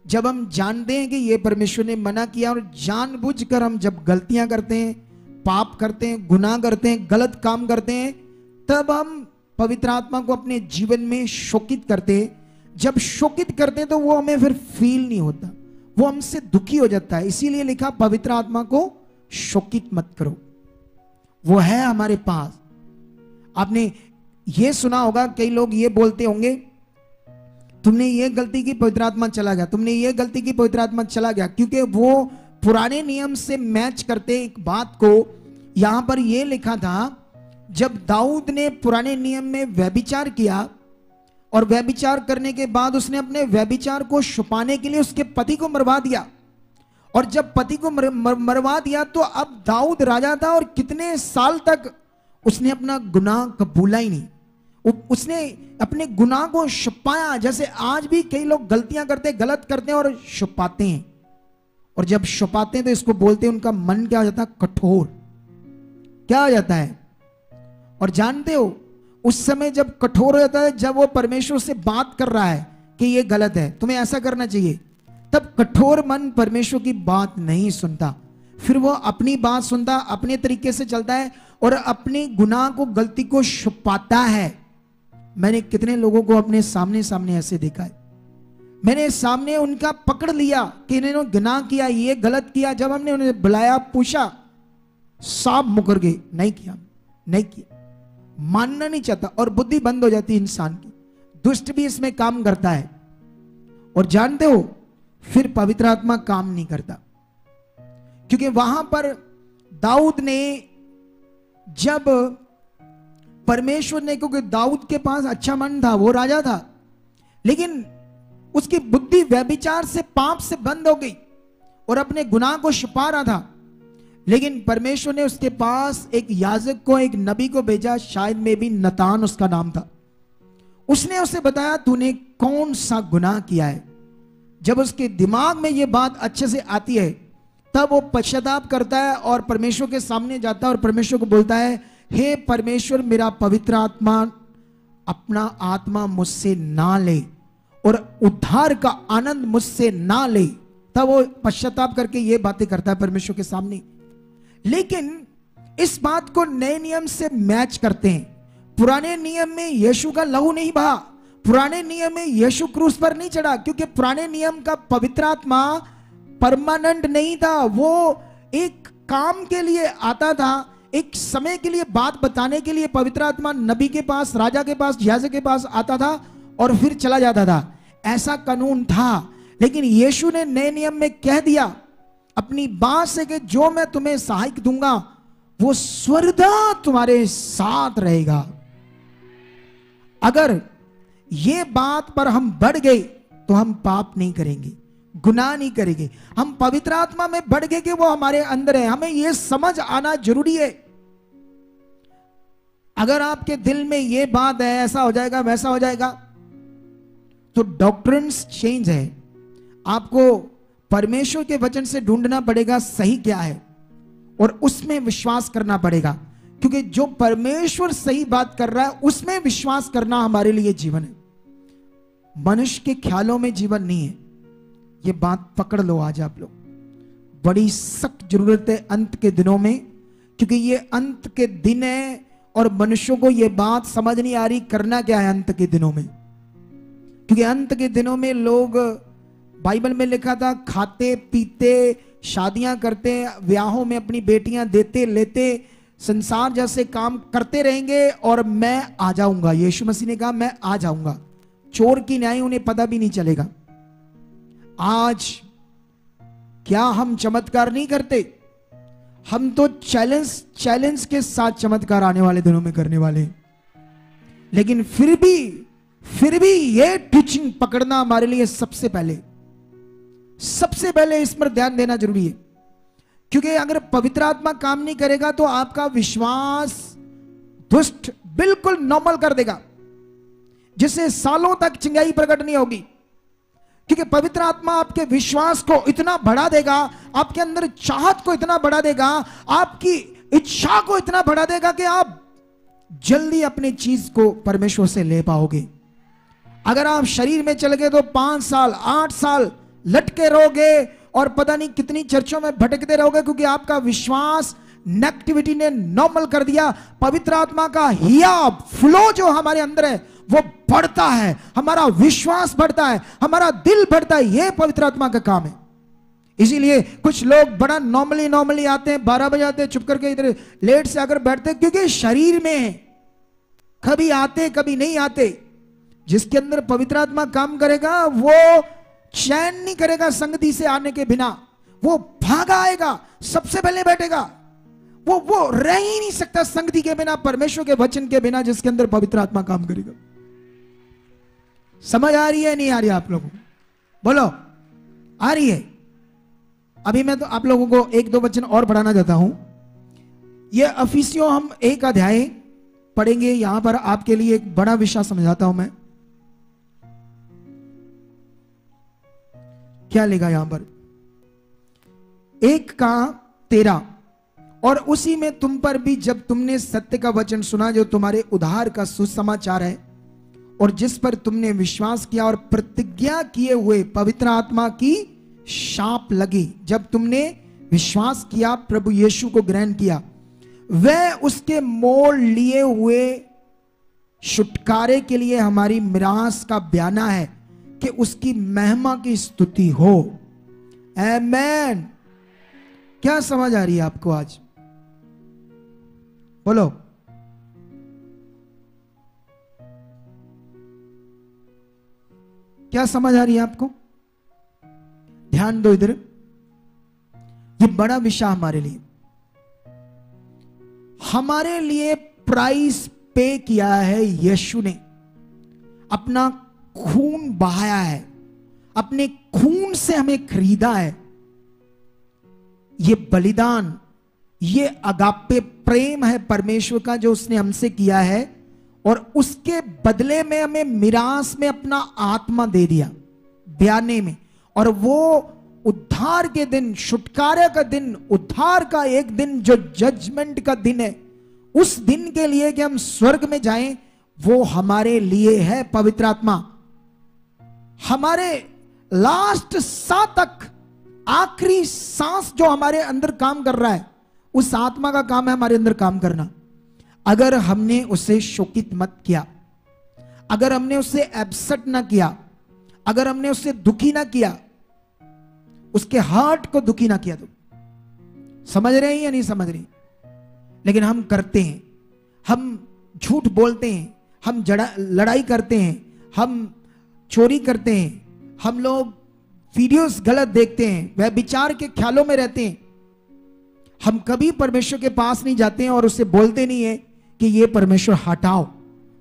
जब हम जानते हैं कि ये परमेश्वर ने मना किया और जानबूझकर हम जब गलतियां करते हैं, पाप करते हैं, गुनाह करते हैं, गलत काम करते हैं, तब हम पवित्र आत्मा को अपने जीवन में शोकित करते हैं। जब शोकित करते हैं तो वो हमें फिर फील नहीं होता, वो हमसे दुखी हो जाता है। इसीलिए लिखा पवित्र आत्मा को शोकित मत करो। वो है हमारे पास। आपने ये सुना होगा, कई लोग ये बोलते होंगे, तुमने ये गलती की पवित्र आत्मा चला गया, तुमने ये गलती की पवित्र आत्मा चला गया, क्योंकि वो पुराने नियम से मैच करते एक बात को। यहां पर यह लिखा था, जब दाऊद ने पुराने नियम में व्यभिचार किया और व्यभिचार करने के बाद उसने अपने व्यभिचार को छुपाने के लिए उसके पति को मरवा दिया, और जब पति को मरवा दिया तो अब दाऊद राजा था और कितने साल तक उसने अपना गुनाह कबूला ही नहीं, उसने अपने गुनाह को छुपाया। जैसे आज भी कई लोग गलतियां करते, गलत करते हैं और छुपाते हैं, और जब छुपाते हैं तो इसको बोलते हैं, उनका मन क्या हो जाता है? कठोर। क्या हो जाता है? और जानते हो उस समय जब कठोर हो जाता है, जब वो परमेश्वर से बात कर रहा है कि ये गलत है, तुम्हें ऐसा करना चाहिए, तब कठोर मन परमेश्वर की बात नहीं सुनता, फिर वो अपनी बात सुनता, अपने तरीके से चलता है और अपने गुनाह को, गलती को छुपाता है। मैंने कितने लोगों को अपने सामने ऐसे देखा है। मैंने सामने उनका पकड़ लिया कि इन्होंने गुनाह किया, ये गलत किया। जब हमने उन्हें बुलाया, पूछा, साफ मुकर गए, नहीं किया, मानना नहीं चाहता, और बुद्धि बंद हो जाती है इंसान की। दुष्ट भी इसमें काम करता है। और जानते हो फिर पवित्र आत्मा काम नहीं करता, क्योंकि वहां पर दाऊद ने, जब परमेश्वर ने, क्योंकि दाऊद के पास अच्छा मन था, वो राजा था, लेकिन उसकी बुद्धि व्यभिचार से, पाप से बंद हो गई। और अपने गुनाह को छिपा रहा था, लेकिन परमेश्वर ने उसके पास एक याजक को, एक नबी को भेजा, शायद में भी नतान उसका नाम था। उसने उसे बताया तूने कौन सा गुनाह किया है। जब उसके दिमाग में यह बात अच्छे से आती है तब वो पश्चाताप करता है और परमेश्वर के सामने जाता है और परमेश्वर को बोलता है, हे परमेश्वर, मेरा पवित्र आत्मा अपना आत्मा मुझसे ना ले और उद्धार का आनंद मुझसे ना ले। तब वो पश्चाताप करके ये बातें करता है परमेश्वर के सामने। लेकिन इस बात को नए नियम से मैच करते हैं। पुराने नियम में यीशु का लहू नहीं बहा, पुराने नियम में यीशु क्रूस पर नहीं चढ़ा, क्योंकि पुराने नियम का पवित्र आत्मा परमानेंट नहीं था। वो एक काम के लिए आता था, एक समय के लिए बात बताने के लिए पवित्र आत्मा नबी के पास, राजा के पास, याजक के पास आता था और फिर चला जाता था। ऐसा कानून था। लेकिन यीशु ने नए नियम में कह दिया अपनी बात से कि जो मैं तुम्हें सहायक दूंगा वो सर्वदा तुम्हारे साथ रहेगा। अगर ये बात पर हम बढ़ गए तो हम पाप नहीं करेंगे, गुनाह नहीं करेंगे। हम पवित्र आत्मा में बढ़ गए कि वो हमारे अंदर है। हमें यह समझ आना जरूरी है। अगर आपके दिल में यह बात है ऐसा हो जाएगा वैसा हो जाएगा, तो डॉक्ट्रिन्स चेंज है। आपको परमेश्वर के वचन से ढूंढना पड़ेगा सही क्या है और उसमें विश्वास करना पड़ेगा, क्योंकि जो परमेश्वर सही बात कर रहा है उसमें विश्वास करना हमारे लिए जीवन है। मनुष्य के ख्यालों में जीवन नहीं है। ये बात पकड़ लो आज आप लोग। बड़ी सख्त जरूरत है अंत के दिनों में, क्योंकि ये अंत के दिन है और मनुष्यों को ये बात समझ नहीं आ रही करना क्या है अंत के दिनों में। क्योंकि अंत के दिनों में लोग, बाइबल में लिखा था, खाते पीते, शादियां करते, ब्याहों में अपनी बेटियां देते लेते, संसार जैसे काम करते रहेंगे और मैं आ जाऊंगा। यीशु मसीह ने कहा मैं आ जाऊंगा। चोर की न्याय उन्हें पता भी नहीं चलेगा। आज क्या हम चमत्कार नहीं करते? हम तो चैलेंज के साथ चमत्कार आने वाले दिनों में करने वाले हैं। लेकिन फिर भी ये टीचिंग पकड़ना हमारे लिए सबसे पहले इस पर ध्यान देना जरूरी है। क्योंकि अगर पवित्र आत्मा काम नहीं करेगा तो आपका विश्वास दुष्ट बिल्कुल नॉर्मल कर देगा, जिससे सालों तक चिंगाई प्रकट नहीं होगी। क्योंकि पवित्र आत्मा आपके विश्वास को इतना बढ़ा देगा, आपके अंदर चाहत को इतना बढ़ा देगा, आपकी इच्छा को इतना बढ़ा देगा कि आप जल्दी अपनी चीज को परमेश्वर से ले पाओगे। अगर आप शरीर में चल गए तो 5 साल 8 साल लटके रहोगे और पता नहीं कितनी चर्चों में भटकते रहोगे, क्योंकि आपका विश्वास नेगेटिविटी ने नॉर्मल कर दिया। पवित्र आत्मा का हिया फ्लो जो हमारे अंदर है वो बढ़ता है, हमारा विश्वास बढ़ता है, हमारा दिल बढ़ता है। यह पवित्र आत्मा का काम है। इसीलिए कुछ लोग बड़ा नॉर्मली आते हैं, 12 बजे आते हैं, चुप करके इधर लेट से आकर बैठते हैं, क्योंकि शरीर में कभी आते कभी नहीं आते। जिसके अंदर पवित्र आत्मा काम करेगा वो चैन नहीं करेगा संगति से आने के बिना। वो भागा आएगा, सबसे पहले बैठेगा। वो रह ही नहीं सकता संगति के बिना, परमेश्वर के वचन के बिना, जिसके अंदर पवित्र आत्मा काम करेगा। समझ आ रही है नहीं आ रही आप लोगों को? बोलो, आ रही है? अभी मैं तो आप लोगों को 1-2 वचन और पढ़ाना चाहता हूं। यह अफिसियों हम 1 अध्याय पढ़ेंगे। यहां पर आपके लिए एक बड़ा विषय समझाता हूं मैं। क्या लिखा यहां पर? 1:13, और उसी में तुम पर भी जब तुमने सत्य का वचन सुना जो तुम्हारे उद्धार का सुसमाचार है, और जिस पर तुमने विश्वास किया और प्रतिज्ञा किए हुए पवित्र आत्मा की शाप लगी। जब तुमने विश्वास किया, प्रभु यीशु को ग्रहण किया, वह उसके मोल लिए हुए छुटकारे के लिए हमारी मिरास का बयाना है कि उसकी महिमा की स्तुति हो। आमेन। क्या समझ आ रही है आपको आज? बोलो। क्या समझ आ रही है आपको? ध्यान दो इधर। ये बड़ा विषय हमारे लिए प्राइस पे किया है। यीशु ने अपना खून बहाया है, अपने खून से हमें खरीदा है। ये बलिदान, ये अगापे प्रेम है परमेश्वर का जो उसने हमसे किया है, और उसके बदले में हमें मिरास में अपना आत्मा दे दिया ब्याने में। और वो उद्धार के दिन, छुटकारे का दिन, उद्धार का एक दिन जो जजमेंट का दिन है, उस दिन के लिए कि हम स्वर्ग में जाएं, वो हमारे लिए है पवित्र आत्मा। हमारे लास्ट सांस तक, आखिरी सांस जो हमारे अंदर काम कर रहा है, उस आत्मा का काम है हमारे अंदर काम करना। अगर हमने उसे शोकित मत किया, अगर हमने उसे एब्सेंट ना किया, अगर हमने उसे दुखी ना किया, उसके हार्ट को दुखी ना किया, तो समझ रहे हैं या नहीं समझ रहे? लेकिन हम करते हैं, हम झूठ बोलते हैं, हम लड़ाई करते हैं, हम चोरी करते हैं, हम लोग वीडियोस गलत देखते हैं, वह विचार के ख्यालों में रहते हैं। हम कभी परमेश्वर के पास नहीं जाते हैं और उससे बोलते नहीं है कि ये परमेश्वर हटाओ,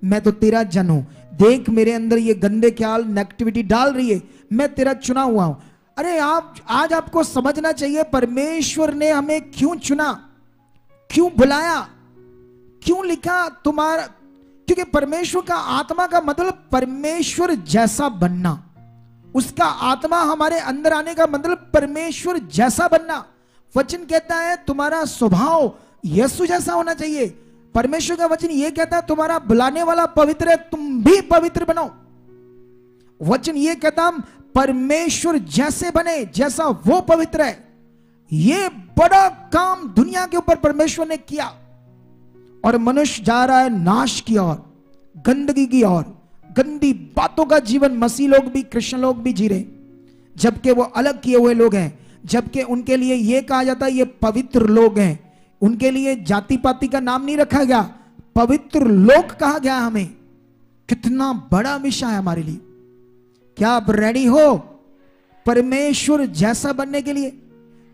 मैं तो तेरा जन हूं, देख मेरे अंदर ये गंदे ख्याल, नेगेटिविटी डाल रही है, मैं तेरा चुना हुआ हूं। अरे आज आपको समझना चाहिए परमेश्वर ने हमें क्यों चुना, क्यों बुलाया, क्यों लिखा तुम्हारा, क्योंकि परमेश्वर का आत्मा का मतलब परमेश्वर जैसा बनना। उसका आत्मा हमारे अंदर आने का मतलब परमेश्वर जैसा बनना। वचन कहता है तुम्हारा स्वभाव यीशु जैसा होना चाहिए। परमेश्वर का वचन यह कहता है तुम्हारा बुलाने वाला पवित्र है, तुम भी पवित्र बनो। वचन यह कहता है परमेश्वर जैसे बने, जैसा वो पवित्र है। यह बड़ा काम दुनिया के ऊपर परमेश्वर ने किया, और मनुष्य जा रहा है नाश की ओर, गंदगी की ओर, गंदी बातों का जीवन मसीह लोग भी, क्रिश्चियन लोग भी जी रहे, जबकि वो अलग किए हुए लोग हैं, जबकि उनके लिए यह कहा जाता है ये पवित्र लोग हैं। उनके लिए जाति पाति का नाम नहीं रखा गया, पवित्र लोग कहा गया हमें। कितना बड़ा विषय है हमारे लिए। क्या आप रेडी हो परमेश्वर जैसा बनने के लिए?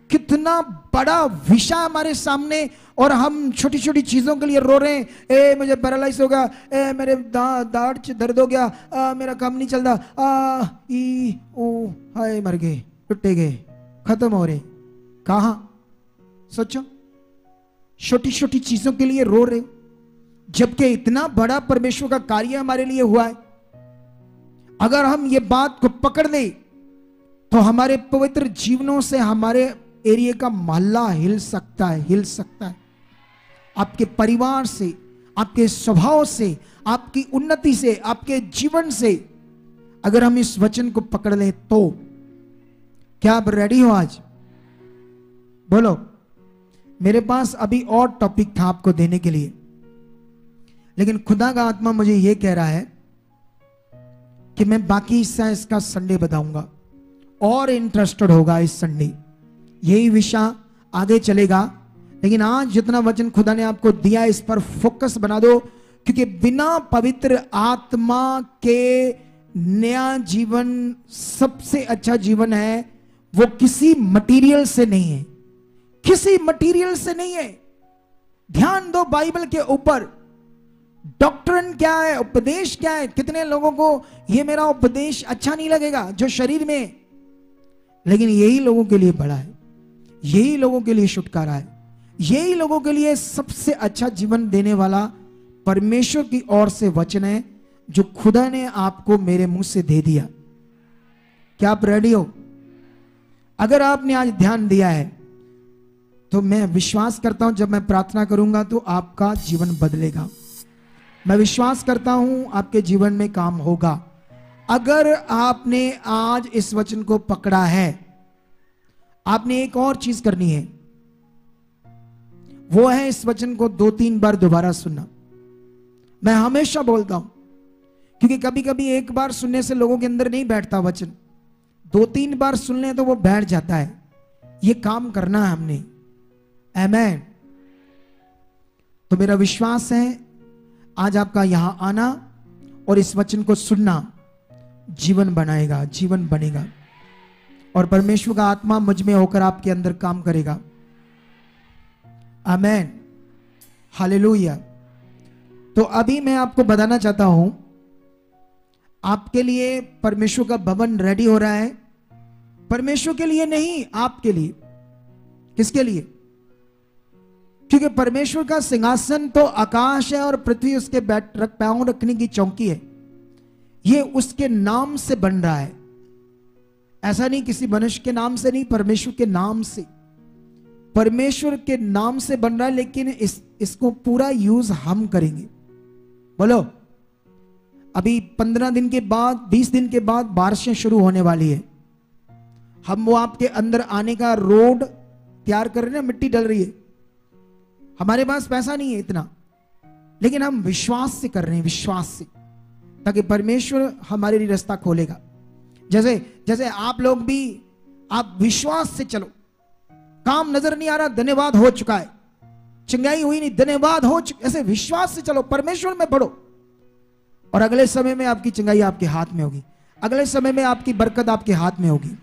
कितना बड़ा विषय हमारे सामने, और हम छोटी छोटी चीजों के लिए रो रहे हैं। ए मुझे पैरालाइज हो गया, ए मेरे दाढ़ दर्द हो गया, मेरा काम नहीं चलता, हाय मर गए, टूटे गए, खत्म हो रहे। कहां? सोचो, छोटी छोटी चीजों के लिए रो रहे हो, जबकि इतना बड़ा परमेश्वर का कार्य हमारे लिए हुआ है। अगर हम ये बात को पकड़ ले तो हमारे पवित्र जीवनों से हमारे एरिया का मोहल्ला हिल सकता है, हिल सकता है। आपके परिवार से, आपके स्वभाव से, आपकी उन्नति से, आपके जीवन से, अगर हम इस वचन को पकड़ लें तो। क्या आप रेडी हो? आज बोलो। मेरे पास अभी और टॉपिक था आपको देने के लिए, लेकिन खुदा का आत्मा मुझे यह कह रहा है कि मैं बाकी हिस्सा इसका संडे बताऊंगा, और इंटरेस्टेड होगा इस संडे, यही विषय आगे चलेगा। लेकिन आज जितना वचन खुदा ने आपको दिया इस पर फोकस बना दो, क्योंकि बिना पवित्र आत्मा के नया जीवन सबसे अच्छा जीवन है, वो किसी मटेरियल से नहीं है, किसी मटेरियल से नहीं है। ध्यान दो बाइबल के ऊपर। डॉक्ट्रिन क्या है, उपदेश क्या है? कितने लोगों को ये मेरा उपदेश अच्छा नहीं लगेगा जो शरीर में, लेकिन यही लोगों के लिए बड़ा है, यही लोगों के लिए छुटकारा है, यही लोगों के लिए सबसे अच्छा जीवन देने वाला परमेश्वर की ओर से वचन है जो खुदा ने आपको मेरे मुंह से दे दिया। क्या आप रेडी हो? अगर आपने आज ध्यान दिया है तो मैं विश्वास करता हूं जब मैं प्रार्थना करूंगा तो आपका जीवन बदलेगा। मैं विश्वास करता हूं आपके जीवन में काम होगा। अगर आपने आज इस वचन को पकड़ा है, आपने एक और चीज करनी है, वो है इस वचन को 2-3 बार दोबारा सुनना। मैं हमेशा बोलता हूं, क्योंकि कभी कभी एक बार सुनने से लोगों के अंदर नहीं बैठता वचन, 2-3 बार सुन ले तो वो बैठ जाता है। ये काम करना है हमने। आमीन। तो मेरा विश्वास है आज आपका यहां आना और इस वचन को सुनना जीवन बनाएगा, जीवन बनेगा, और परमेश्वर का आत्मा मुझ में होकर आपके अंदर काम करेगा। आमीन, हालेलुया। तो अभी मैं आपको बताना चाहता हूं, आपके लिए परमेश्वर का भवन रेडी हो रहा है। परमेश्वर के लिए नहीं, आपके लिए। किसके लिए? क्योंकि परमेश्वर का सिंहासन तो आकाश है और पृथ्वी उसके पांव रखने की चौकी है। ये उसके नाम से बन रहा है, ऐसा नहीं किसी मनुष्य के नाम से नहीं, परमेश्वर के नाम से, परमेश्वर के नाम से बन रहा है। लेकिन इसको पूरा यूज हम करेंगे। बोलो, अभी 15 दिन के बाद, 20 दिन के बाद बारिशें शुरू होने वाली है। हम वो आपके अंदर आने का रोड तैयार कर रहे हैं, मिट्टी डल रही है। हमारे पास पैसा नहीं है इतना, लेकिन हम विश्वास से कर रहे हैं, विश्वास से, ताकि परमेश्वर हमारे लिए रास्ता खोलेगा। जैसे जैसे आप लोग भी, आप विश्वास से चलो। काम नजर नहीं आ रहा, धन्यवाद हो चुका है। चंगाई हुई नहीं, धन्यवाद हो चुका। ऐसे विश्वास से चलो, परमेश्वर में बढ़ो, और अगले समय में आपकी चंगाई आपके हाथ में होगी, अगले समय में आपकी बरकत आपके हाथ में होगी।